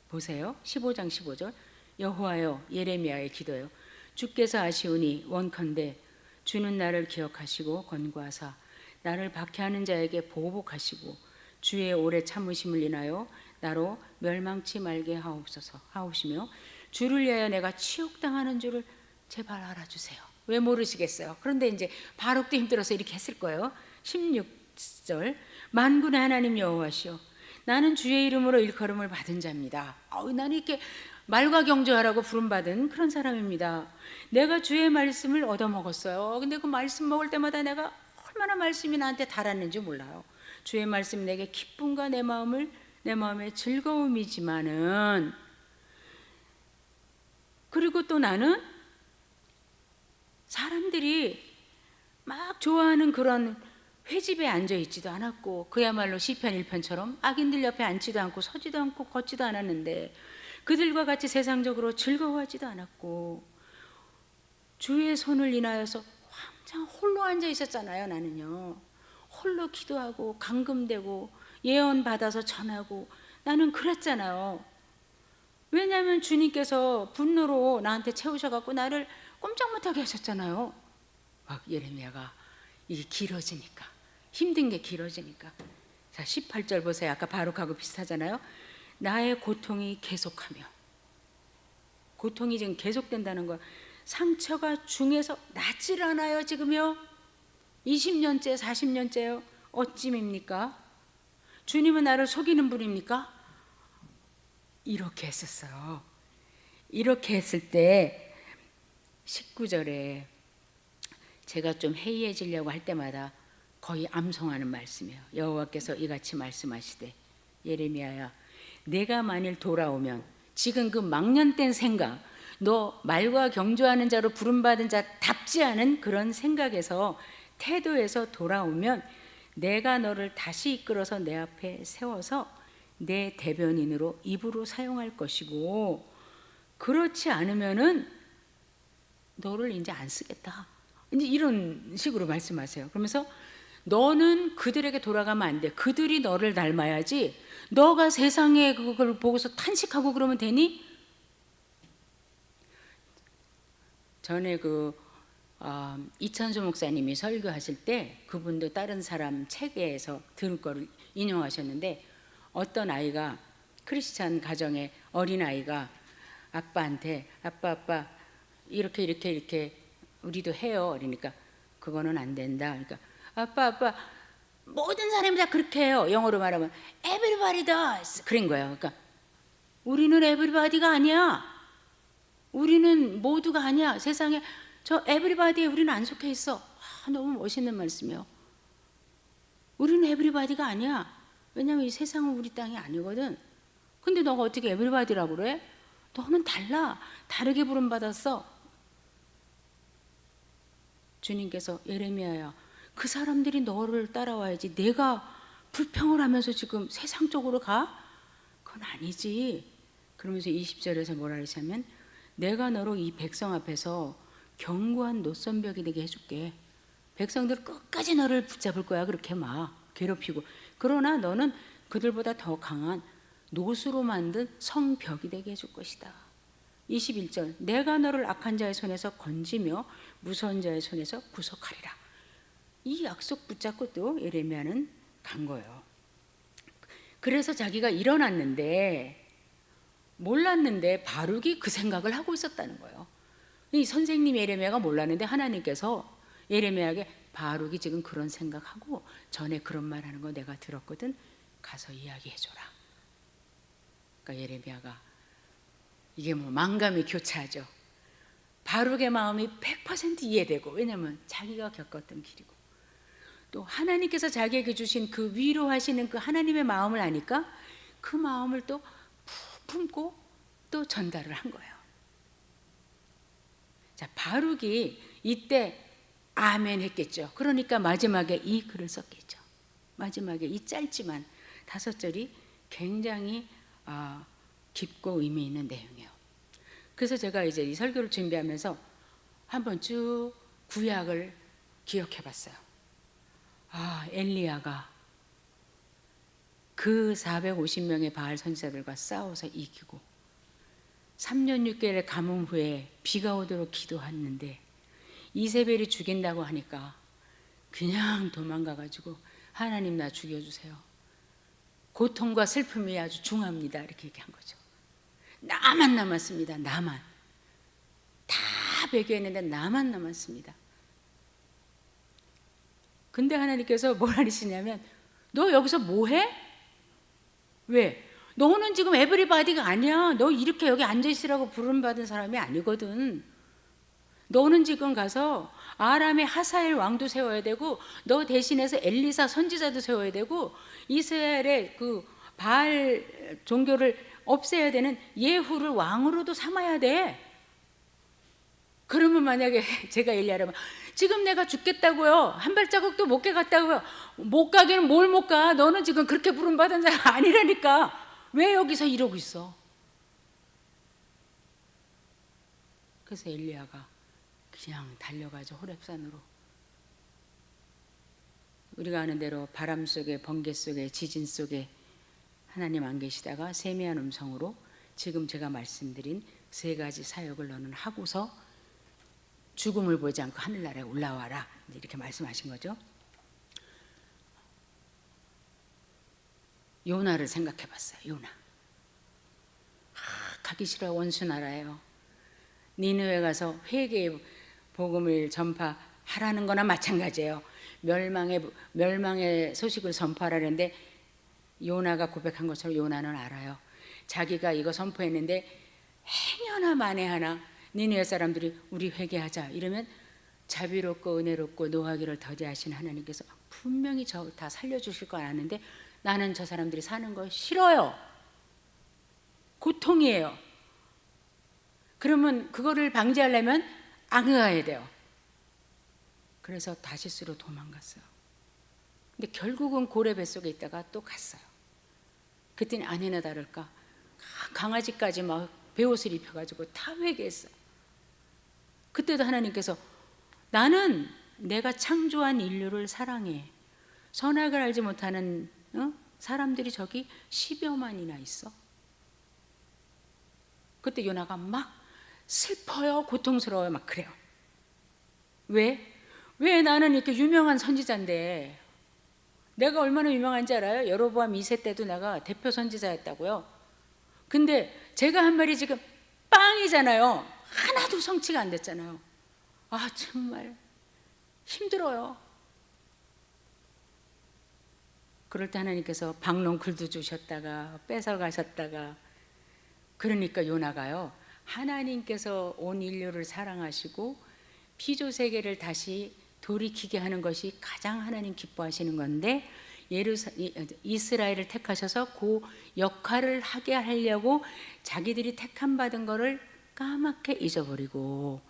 보세요. 15장 15절 여호와여 예레미야의 기도요. 주께서 아시오니 원컨대 주는 나를 기억하시고 권고하사 나를 박해하는 자에게 보복하시고 주의 오래 참으심을 인하여 나로 멸망치 말게 하옵시며 주를 위하여 내가 치욕당하는 줄을 제발 알아주세요. 왜 모르시겠어요? 그런데 이제 바룩도 힘들어서 이렇게 했을 거예요. 16절 만군의 하나님 여호와시여 나는 주의 이름으로 일컬음을 받은 자입니다. 나는 이렇게 말과 경주하라고 부름받은 그런 사람입니다. 내가 주의 말씀을 얻어먹었어요. 근데 그 말씀 먹을 때마다 내가 얼마나 말씀이 나한테 달았는지 몰라요. 주의 말씀 내게 기쁨과 내 마음의 즐거움이지만은, 그리고 또 나는 사람들이 막 좋아하는 그런 회집에 앉아 있지도 않았고, 그야말로 시편 1편처럼 악인들 옆에 앉지도 않고 서지도 않고 걷지도 않았는데, 그들과 같이 세상적으로 즐거워하지도 않았고, 주의 손을 인하여서 항상 홀로 앉아 있었잖아요. 나는요 홀로 기도하고 감금되고 예언 받아서 전하고 나는 그랬잖아요. 왜냐하면 주님께서 분노로 나한테 채우셔갖고 나를 꼼짝 못하게 하셨잖아요. 막 예레미야가 이게 길어지니까, 힘든 게 길어지니까. 자 18절 보세요. 아까 바룩하고 비슷하잖아요. 나의 고통이 계속하며, 고통이 지금 계속된다는 거, 상처가 중에서 낫질 않아요 지금요. 20년째 40년째요. 어찜입니까? 주님은 나를 속이는 분입니까? 이렇게 했었어요. 이렇게 했을 때 19절에 제가 좀 해이해지려고 할 때마다 거의 암송하는 말씀이에요. 여호와께서 이같이 말씀하시되 예레미야야 내가 만일 돌아오면 지금 그 망년된 생각, 너 말과 경주하는 자로 부름받은 자답지 않은 그런 생각에서, 태도에서 돌아오면 내가 너를 다시 이끌어서 내 앞에 세워서 내 대변인으로 입으로 사용할 것이고, 그렇지 않으면은 너를 이제 안 쓰겠다, 이제 이런 식으로 말씀하세요. 그러면서 너는 그들에게 돌아가면 안 돼. 그들이 너를 닮아야지. 너가 세상에 그걸 보고서 탄식하고 그러면 되니? 전에 이천수 목사님이 설교하실 때 그분도 다른 사람 책에서 들은 거를 인용하셨는데, 어떤 아이가, 크리스찬 가정의 어린 아이가 아빠한테 아빠 이렇게 우리도 해요. 그러니까 그거는 안 된다. 그러니까 아빠 모든 사람이 다 그렇게 해요. 영어로 말하면 everybody does. 그런 거예요. 그러니까 우리는 everybody가 아니야. 우리는 모두가 아니야. 세상에 저 everybody에 우리는 안 속해 있어. 너무 멋있는 말씀이에요. 우리는 everybody가 아니야. 왜냐하면 이 세상은 우리 땅이 아니거든. 근데 너가 어떻게 everybody라고 그래? 너는 달라. 다르게 부름받았어. 주님께서 예레미야야 그 사람들이 너를 따라와야지. 내가 불평을 하면서 지금 세상 쪽으로 가? 그건 아니지. 그러면서 20절에서 뭐라 그러냐면 내가 너로 이 백성 앞에서 견고한 노선벽이 되게 해줄게. 백성들 끝까지 너를 붙잡을 거야. 그렇게 막 괴롭히고. 그러나 너는 그들보다 더 강한 노수로 만든 성벽이 되게 해줄 것이다. 21절 내가 너를 악한 자의 손에서 건지며 무서운 자의 손에서 구속하리라. 이 약속 붙잡고 또 예레미야는 간 거예요. 그래서 자기가 일어났는데 몰랐는데 바룩이 그 생각을 하고 있었다는 거예요. 이 선생님 예레미야가 몰랐는데 하나님께서 예레미야에게 바룩이 지금 그런 생각하고 전에 그런 말하는 거 내가 들었거든. 가서 이야기해줘라. 그러니까 예레미야가 이게 뭐 만감이 교차하죠. 바룩의 마음이 100% 이해되고, 왜냐하면 자기가 겪었던 길이고 또 하나님께서 자기에게 주신 그 위로하시는 그 하나님의 마음을 아니까 그 마음을 또 품고 또 전달을 한 거예요. 자, 바룩이 이때 아멘 했겠죠. 그러니까 마지막에 이 글을 썼겠죠. 마지막에 이 짧지만 5절이 굉장히 깊고 의미 있는 내용이에요. 그래서 제가 이제 이 설교를 준비하면서 한번 쭉 구약을 기억해 봤어요. 엘리야가 그 450명의 바알 선지자들과 싸워서 이기고 3년 6개월의 가뭄 후에 비가 오도록 기도했는데 이세벨이 죽인다고 하니까 그냥 도망가가지고 하나님 나 죽여주세요. 고통과 슬픔이 아주 중합니다. 이렇게 얘기한 거죠. 나만 남았습니다. 나만. 다 배교했는데 나만 남았습니다. 근데 하나님께서 뭘 하시냐면 너 여기서 뭐해? 왜? 너는 지금 에브리바디가 아니야. 너 이렇게 여기 앉아있으라고 부름받은 사람이 아니거든. 너는 지금 가서 아람의 하사엘 왕도 세워야 되고 너 대신해서 엘리사 선지자도 세워야 되고 이스라엘의 그 바알 종교를 없애야 되는 예후를 왕으로도 삼아야 돼. 그러면 만약에 제가 엘리야라면 지금 내가 죽겠다고요. 한 발자국도 못 가겠다고요. 못 가기는 뭘 못 가. 너는 지금 그렇게 부름받은 사람 아니라니까. 왜 여기서 이러고 있어? 그래서 엘리야가 그냥 달려가죠. 호렙산으로. 우리가 아는 대로 바람 속에 번개 속에 지진 속에 하나님 안 계시다가 세미한 음성으로 지금 제가 말씀드린 세 가지 사역을 너는 하고서 죽음을 보지 않고 하늘나라에 올라와라 이렇게 말씀하신 거죠. 요나를 생각해 봤어요. 요나. 가기 싫어. 원수 나라예요. 니느웨 가서 회개의 복음을 전파하라는 거나 마찬가지예요. 멸망의 소식을 전파하라는데 요나가 고백한 것처럼 요나는 알아요. 자기가 이거 선포했는데 행여나 만에 니느웨 사람들이 우리 회개하자 이러면 자비롭고 은혜롭고 노하기를 더디하신 하나님께서 분명히 저 다 살려주실 거 아는데 나는 저 사람들이 사는 거 싫어요. 고통이에요. 그러면 그거를 방지하려면 악해야 돼요. 그래서 다시스로 도망갔어요. 근데 결국은 고래 뱃속에 있다가 또 갔어요. 그때는 아니나 다를까 강아지까지 막 베옷을 입혀가지고 다 회개했어요. 그때도 하나님께서 나는 내가 창조한 인류를 사랑해. 선악을 알지 못하는 사람들이 저기 10여만이나 있어. 그때 요나가 막 슬퍼요, 고통스러워요, 막 그래요. 왜? 왜 나는 이렇게 유명한 선지자인데 내가 얼마나 유명한지 알아요? 여로보암 2세 때도 내가 대표 선지자였다고요. 근데 제가 한 말이 지금 빵이잖아요. 하나도 성취가 안 됐잖아요. 아 정말 힘들어요. 그럴 때 하나님께서 박농쿨도 주셨다가 뺏어가셨다가 그러니까 요나가요. 하나님께서 온 인류를 사랑하시고 피조세계를 다시 돌이키게 하는 것이 가장 하나님 기뻐하시는 건데 이스라엘을 택하셔서 그 역할을 하게 하려고 자기들이 택함 받은 거를 까맣게 잊어버리고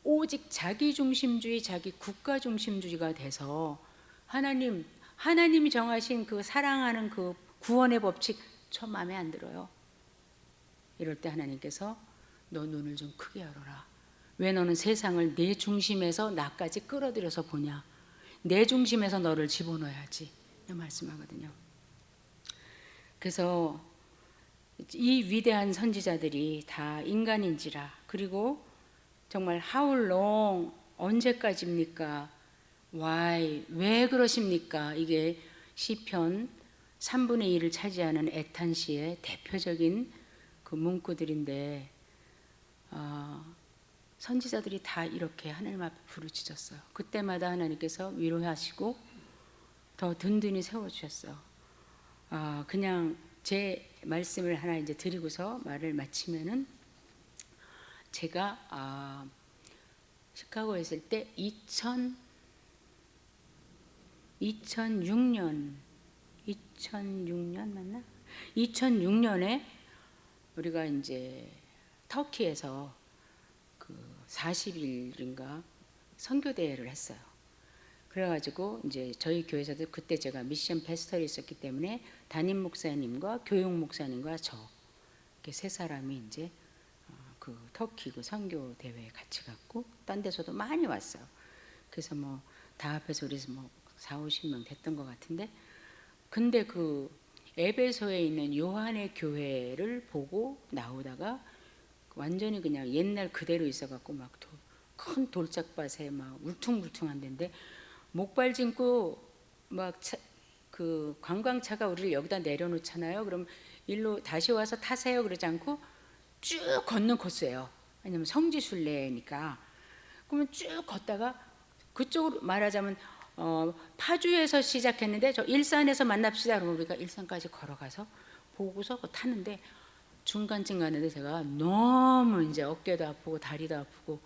오직 자기 중심주의, 자기 국가 중심주의가 돼서 하나님이 정하신 그 사랑하는 그 구원의 법칙 저 마음에 안 들어요. 이럴 때 하나님께서 너 눈을 좀 크게 열어라. 왜 너는 세상을 내 중심에서 나까지 끌어들여서 보냐. 내 중심에서 너를 집어넣어야지. 말씀하거든요. 그래서 이 위대한 선지자들이 다 인간인지라 그리고 정말 how long 언제까지입니까? why 왜 그러십니까? 이게 시편 3분의 1을 차지하는 애탄시의 대표적인 그 문구들인데 선지자들이 다 이렇게 하나님 앞에 부르짖었어요. 그때마다 하나님께서 위로하시고 더 든든히 세워주셨어요. 그냥 제 말씀을 하나 이제 드리고서 말을 마치면은 제가 시카고에 있을 때 2006년 맞나? 2006년에 우리가 이제 터키에서 그 40일인가 선교대회를 했어요. 그래가지고 이제 저희 교회에서도 그때 제가 미션 패스터에 있었기 때문에 담임 목사님과 교육 목사님과 저 이렇게 세 사람이 이제 그 터키 그 선교 대회에 같이 갔고 딴 데서도 많이 왔어요. 그래서 뭐 다 합해서 우리 뭐 40-50명 됐던 것 같은데 근데 그 에베소에 있는 요한의 교회를 보고 나오다가 완전히 그냥 옛날 그대로 있어갖고 막 큰 돌짝밭에 막 울퉁불퉁한 데인데 목발 짚고 막 그 관광차가 우리를 여기다 내려놓잖아요. 그럼 일로 다시 와서 타세요 그러지 않고 쭉 걷는 코스예요. 왜냐면 성지순례니까. 그러면 쭉 걷다가 그쪽으로 말하자면 파주에서 시작했는데 저 일산에서 만납시다 그러면 우리가 일산까지 걸어가서 보고서 타는데 중간쯤 가는데 제가 너무 이제 어깨도 아프고 다리도 아프고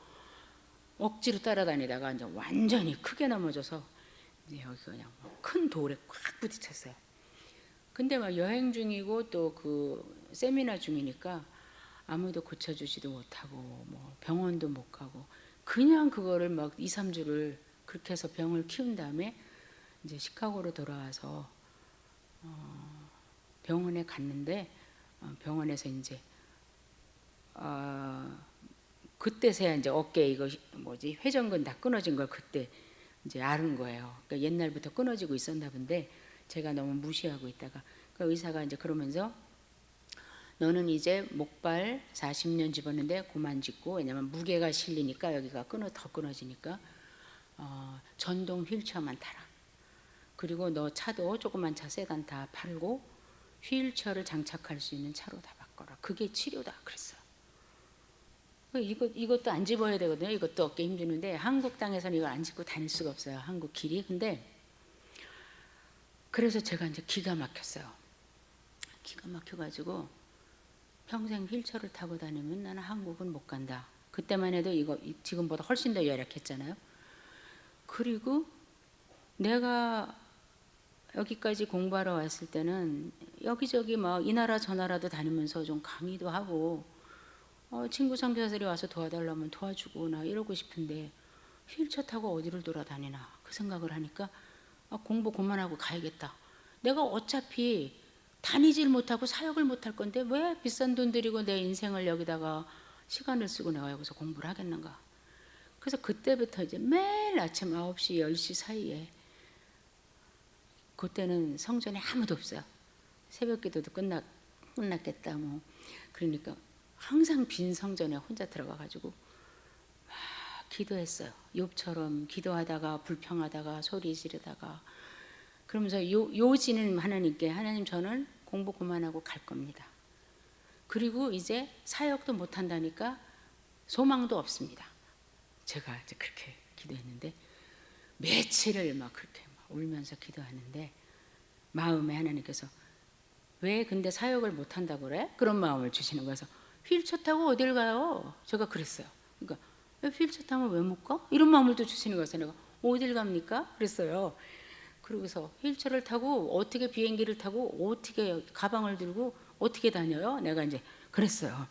억지로 따라다니다가 이제 완전히 크게 넘어져서 이제 여기 그냥 큰 돌에 꽉 부딪혔어요. 근데 막 여행 중이고 또 그 세미나 중이니까 아무도 고쳐주지도 못하고 뭐 병원도 못 가고 그냥 그거를 막 2, 3주를 그렇게 해서 병을 키운 다음에 이제 시카고로 돌아와서 병원에 갔는데 병원에서 이제 그때서야 이제 어깨 이거 뭐지 회전근 다 끊어진 걸 그때 이제 알은 거예요. 그러니까 옛날부터 끊어지고 있었나 본데 제가 너무 무시하고 있다가 그 의사가 이제 그러면서 너는 이제 목발 40년 집었는데 그만 짚고 왜냐면 무게가 실리니까 여기가 더 끊어지니까 전동 휠체어만 타라. 그리고 너 차도 조그만 차 세단 다 팔고 휠체어를 장착할 수 있는 차로 다 바꿔라. 그게 치료다 그랬어요. 이것도 안 집어야 되거든요. 이것도 어깨 힘드는데 한국 땅에서는 이걸 안 짚고 다닐 수가 없어요. 한국 길이. 근데 그래서 제가 이제 기가 막혔어요. 기가 막혀가지고 평생 휠체어를 타고 다니면 나는 한국은 못 간다. 그때만 해도 이거 지금보다 훨씬 더 열악했잖아요. 그리고 내가 여기까지 공부하러 왔을 때는 여기저기 막 이 나라 저 나라도 다니면서 좀 강의도 하고 친구 선교사들이 와서 도와달라면 도와주고 나 이러고 싶은데 휠체어 타고 어디를 돌아다니나 그 생각을 하니까 공부 그만하고 가야겠다. 내가 어차피 다니질 못하고 사역을 못할 건데 왜 비싼 돈 들이고 내 인생을 여기다가 시간을 쓰고 내가 여기서 공부를 하겠는가. 그래서 그때부터 이제 매일 아침 9시, 10시 사이에 그때는 성전에 아무도 없어요. 새벽 기도도 끝났겠다 뭐. 그러니까 항상 빈 성전에 혼자 들어가가지고 막 기도했어요. 욥처럼 기도하다가 불평하다가 소리 지르다가 그러면서 요지는 하나님께 하나님 저는 공부 그만하고 갈 겁니다. 그리고 이제 사역도 못한다니까 소망도 없습니다. 제가 이제 그렇게 기도했는데 며칠을 막 그렇게 막 울면서 기도하는데 마음에 하나님께서 왜 근데 사역을 못한다고 그래? 그런 마음을 주시는 거여서 휠체어 타고 어딜 가요? 제가 그랬어요. 그러니까 휠체어 타면 왜 못 가? 이런 마음을 또 주시는 거여서 내가 어딜 갑니까? 그랬어요. 그러고서 휠체어를 타고 어떻게 비행기를 타고 어떻게 가방을 들고 어떻게 다녀요? 내가 이제 그랬어요.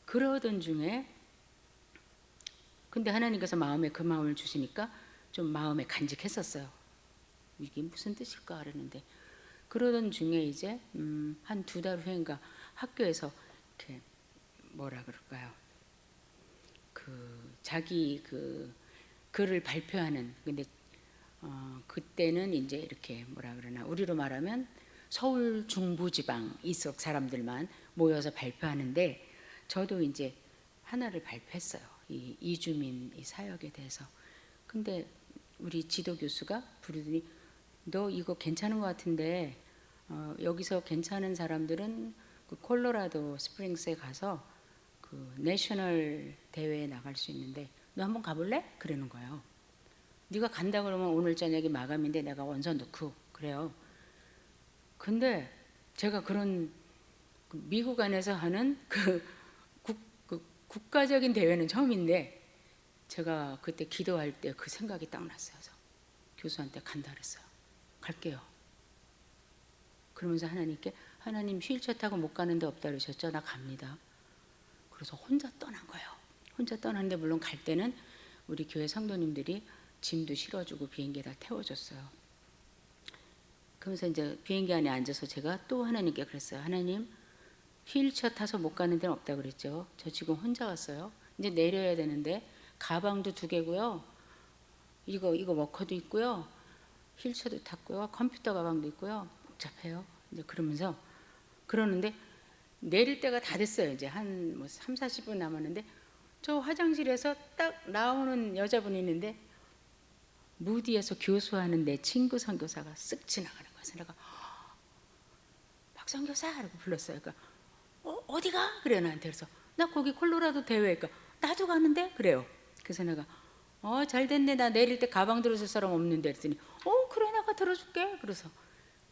그러던 중에 근데 하나님께서 마음에 그 마음을 주시니까 좀 마음에 간직했었어요. 이게 무슨 뜻일까 그랬는데 그러던 중에 이제 한 2달 후인가 학교에서 이렇게 뭐라 그럴까요? 그 자기 그 글을 발표하는 근데 그때는 이제 이렇게 뭐라 그러나 우리로 말하면 서울 중부지방 이쪽 사람들만 모여서 발표하는데 저도 이제 하나를 발표했어요. 이 이주민 이 사역에 대해서. 근데 우리 지도 교수가 부르더니 너 이거 괜찮은 것 같은데 여기서 괜찮은 사람들은 그 콜로라도 스프링스에 가서 그 내셔널 대회에 나갈 수 있는데 너 한번 가볼래? 그러는 거예요. 네가 간다 그러면 오늘 저녁이 마감인데 내가 원서 넣고 그래요. 근데 제가 그런 미국 안에서 하는 그 국가적인 대회는 처음인데 제가 그때 기도할 때 그 생각이 딱 났어요. 그래서 교수한테 간다 그랬어요. 갈게요. 그러면서 하나님께 하나님 휠체어 타고 못 가는 데 없다 그러셨죠? 나 갑니다. 그래서 혼자 떠난 거예요. 혼자 떠났는데 물론 갈 때는 우리 교회 성도님들이 짐도 실어주고 비행기에 다 태워줬어요. 그러면서 이제 비행기 안에 앉아서 제가 또 하나님께 그랬어요. 하나님 휠체어 타서 못 가는 데는 없다 그랬죠. 저 지금 혼자 왔어요. 이제 내려야 되는데 가방도 2개고요. 이거 워커도 있고요. 휠체어도 탔고요. 컴퓨터 가방도 있고요. 복잡해요. 이제 그러면서 그러는데 내릴 때가 다 됐어요. 이제 한 뭐 3, 40분 남았는데 저 화장실에서 딱 나오는 여자분이 있는데 무디에서 교수하는 내 친구 선교사가 쓱 지나가는 거야. 그래서 내가 박 선교사 라고 불렀어요. 그러니까 어디가? 그래요 나한테. 그래서 나 거기 콜로라도 대회. 그러니까 나도 가는데? 그래요. 그래서 내가 잘 됐네. 나 내릴 때 가방 들어줄 사람 없는데. 그랬더니 그래 내가 들어줄게. 그래서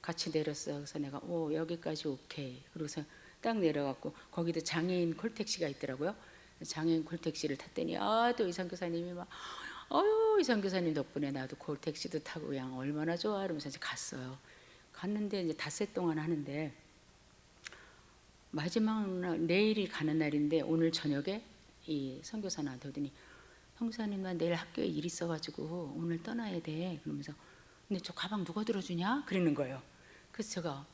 같이 내렸어요. 그래서 내가 여기까지 오케이. 그래서 딱 내려갔고 거기도 장애인 콜택시가 있더라고요. 장애인 콜택시를 탔더니 또 이상 교사님이 막 이상 교사님 덕분에 나도 콜택시도 타고 그냥 얼마나 좋아. 이러면서 이제 갔어요. 갔는데 이제 닷새 동안 하는데 마지막 날 내일이 가는 날인데 오늘 저녁에 이 선교사 나한테 오더니 형사님 나 내일 학교에 일 있어가지고 오늘 떠나야 돼. 그러면서 근데 저 가방 누가 들어주냐? 그러는 거예요. 그래서 제가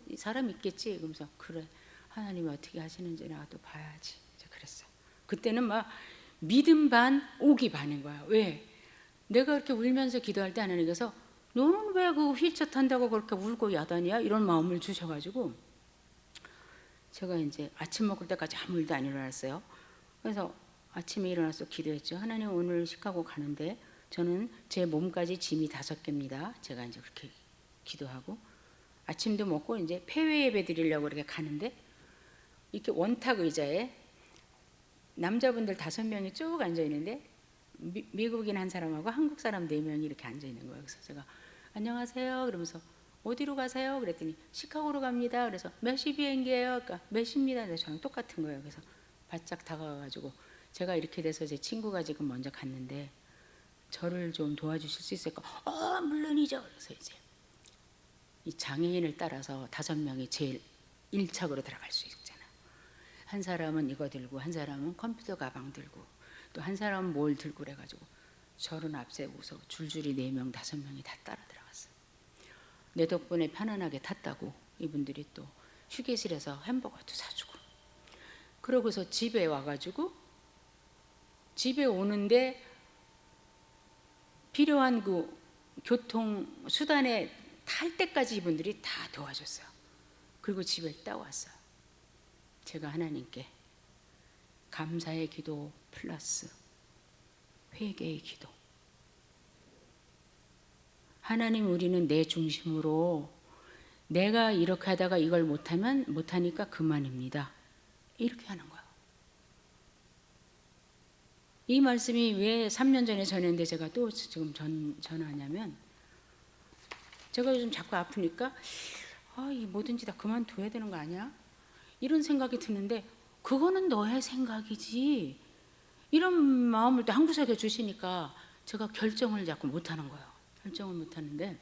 이 사람 있겠지. 그러면서 그래 하나님이 어떻게 하시는지 내가 또 봐야지. 그랬어요. 그때는 막 믿음 반 오기 반인 거야. 왜? 내가 그렇게 울면서 기도할 때 하나님께서 너는 왜 그 휠체어 탄다고 그렇게 울고 야단이야? 이런 마음을 주셔가지고 제가 이제 아침 먹을 때까지 아무 일도 안 일어났어요. 그래서 아침에 일어나서 기도했죠. 하나님 오늘 시카고 가는데 저는 제 몸까지 짐이 5개입니다. 제가 이제 그렇게 기도하고 아침도 먹고 이제 폐회 예배 드리려고 이렇게 가는데 이렇게 원탁 의자에 남자분들 5명이 쭉 앉아 있는데 미국인 한 사람하고 한국 사람 4명이 이렇게 앉아 있는 거예요. 그래서 제가 안녕하세요 그러면서 어디로 가세요? 그랬더니 시카고로 갑니다. 그래서 몇 시 비행기예요? 그러니까 몇 시입니다. 근데 저랑 똑같은 거예요. 그래서 바짝 다가가가지고 제가 이렇게 돼서 제 친구가 지금 먼저 갔는데 저를 좀 도와주실 수 있을까? 물론이죠. 그래서 이제 이 장애인을 따라서 5명이 제일 1착으로 들어갈 수 있잖아. 한 사람은 이거 들고 한 사람은 컴퓨터 가방 들고 또 한 사람은 뭘 들고 그래가지고 저를 앞세우고서 줄줄이 4명 5명이 다 따라 들어갔어요. 내 덕분에 편안하게 탔다고 이분들이 또 휴게실에서 햄버거도 사주고 그러고서 집에 와가지고 집에 오는데 필요한 그 교통 수단에 탈 때까지 이분들이 다 도와줬어요. 그리고 집에 딱 왔어요. 제가 하나님께 감사의 기도 플러스 회개의 기도. 하나님 우리는 내 중심으로 내가 이렇게 하다가 이걸 못하니까 그만입니다. 이렇게 하는 거예요. 이 말씀이 왜 3년 전에 전했는데 제가 또 지금 전하냐면 제가 요즘 자꾸 아프니까 이 뭐든지 다 그만둬야 되는 거 아니야? 이런 생각이 드는데 그거는 너의 생각이지. 이런 마음을 또 한 구석에 주시니까 제가 결정을 자꾸 못하는 거예요. 결정을 못하는데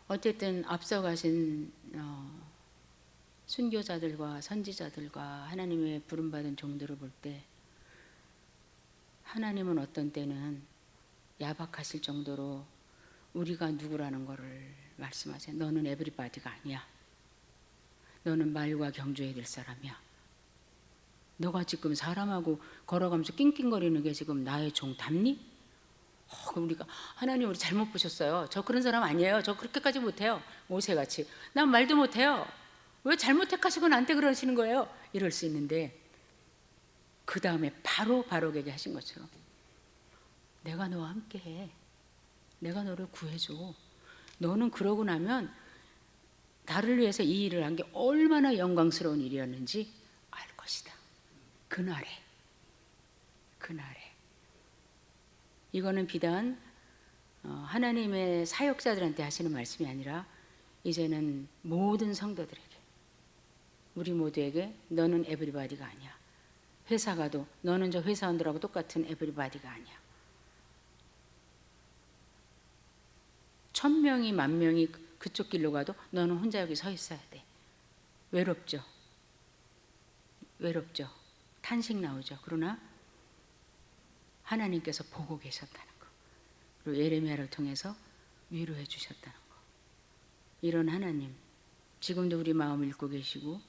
어쨌든 앞서가신 순교자들과 선지자들과 하나님의 부름받은 종들을 볼 때 하나님은 어떤 때는 야박하실 정도로 우리가 누구라는 것을 말씀하세요. 너는 에브리바디가 아니야. 너는 말과 경주해야 될 사람이야. 너가 지금 사람하고 걸어가면서 낑낑거리는 게 지금 나의 종 답니? 우리가 하나님 우리 잘못 보셨어요. 저 그런 사람 아니에요. 저 그렇게까지 못해요. 모세같이 난 말도 못해요. 왜 잘못 택하시고 나한테 그러시는 거예요? 이럴 수 있는데 그 다음에 바로 바로에게 하신 것처럼 내가 너와 함께해. 내가 너를 구해줘. 너는 그러고 나면 나를 위해서 이 일을 한 게 얼마나 영광스러운 일이었는지 알 것이다. 그날에 이거는 비단 하나님의 사역자들한테 하시는 말씀이 아니라 이제는 모든 성도들에게 우리 모두에게 너는 에브리바디가 아니야. 회사 가도 너는 저 회사원들하고 똑같은 에브리바디가 아니야. 1000명이 10,000명이 그쪽 길로 가도 너는 혼자 여기 서 있어야 돼. 외롭죠. 탄식 나오죠. 그러나 하나님께서 보고 계셨다는 거. 그리고 예레미야를 통해서 위로해 주셨다는 거. 이런 하나님 지금도 우리 마음을 읽고 계시고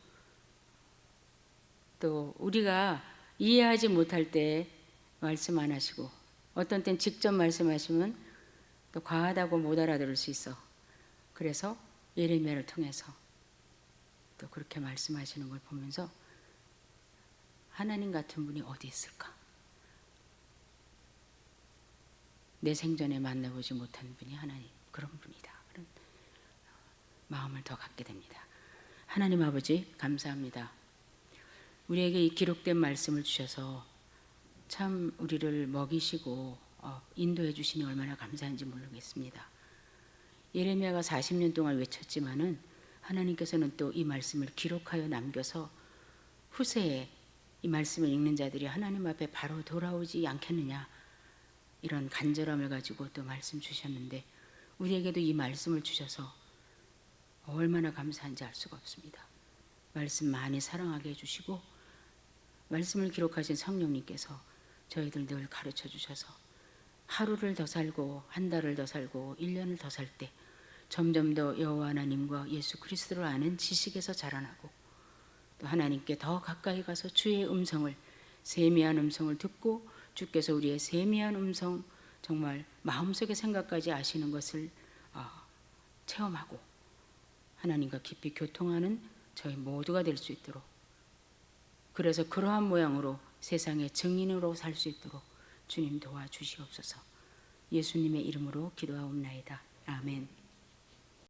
또 우리가 이해하지 못할 때 말씀 안 하시고 어떤 땐 직접 말씀하시면 또 과하다고 못 알아들을 수 있어. 그래서 예레미야를 통해서 또 그렇게 말씀하시는 걸 보면서 하나님 같은 분이 어디 있을까? 내 생전에 만나보지 못한 분이 하나님 그런 분이다. 그런 마음을 더 갖게 됩니다. 하나님 아버지 감사합니다. 우리에게 이 기록된 말씀을 주셔서 참 우리를 먹이시고 인도해 주시니 얼마나 감사한지 모르겠습니다. 예레미야가 40년 동안 외쳤지만은 하나님께서는 또 이 말씀을 기록하여 남겨서 후세에 이 말씀을 읽는 자들이 하나님 앞에 바로 돌아오지 않겠느냐 이런 간절함을 가지고 또 말씀 주셨는데 우리에게도 이 말씀을 주셔서 얼마나 감사한지 알 수가 없습니다. 말씀 많이 사랑하게 해주시고 말씀을 기록하신 성령님께서 저희들 늘 가르쳐 주셔서 하루를 더 살고 한 달을 더 살고 1년을 더 살 때 점점 더 여호와 하나님과 예수 그리스도를 아는 지식에서 자라나고 또 하나님께 더 가까이 가서 주의 음성을 세미한 음성을 듣고 주께서 우리의 세미한 음성 정말 마음속의 생각까지 아시는 것을 체험하고 하나님과 깊이 교통하는 저희 모두가 될 수 있도록 그래서 그러한 모양으로 세상의 증인으로 살 수 있도록 주님 도와주시옵소서. 예수님의 이름으로 기도하옵나이다. 아멘.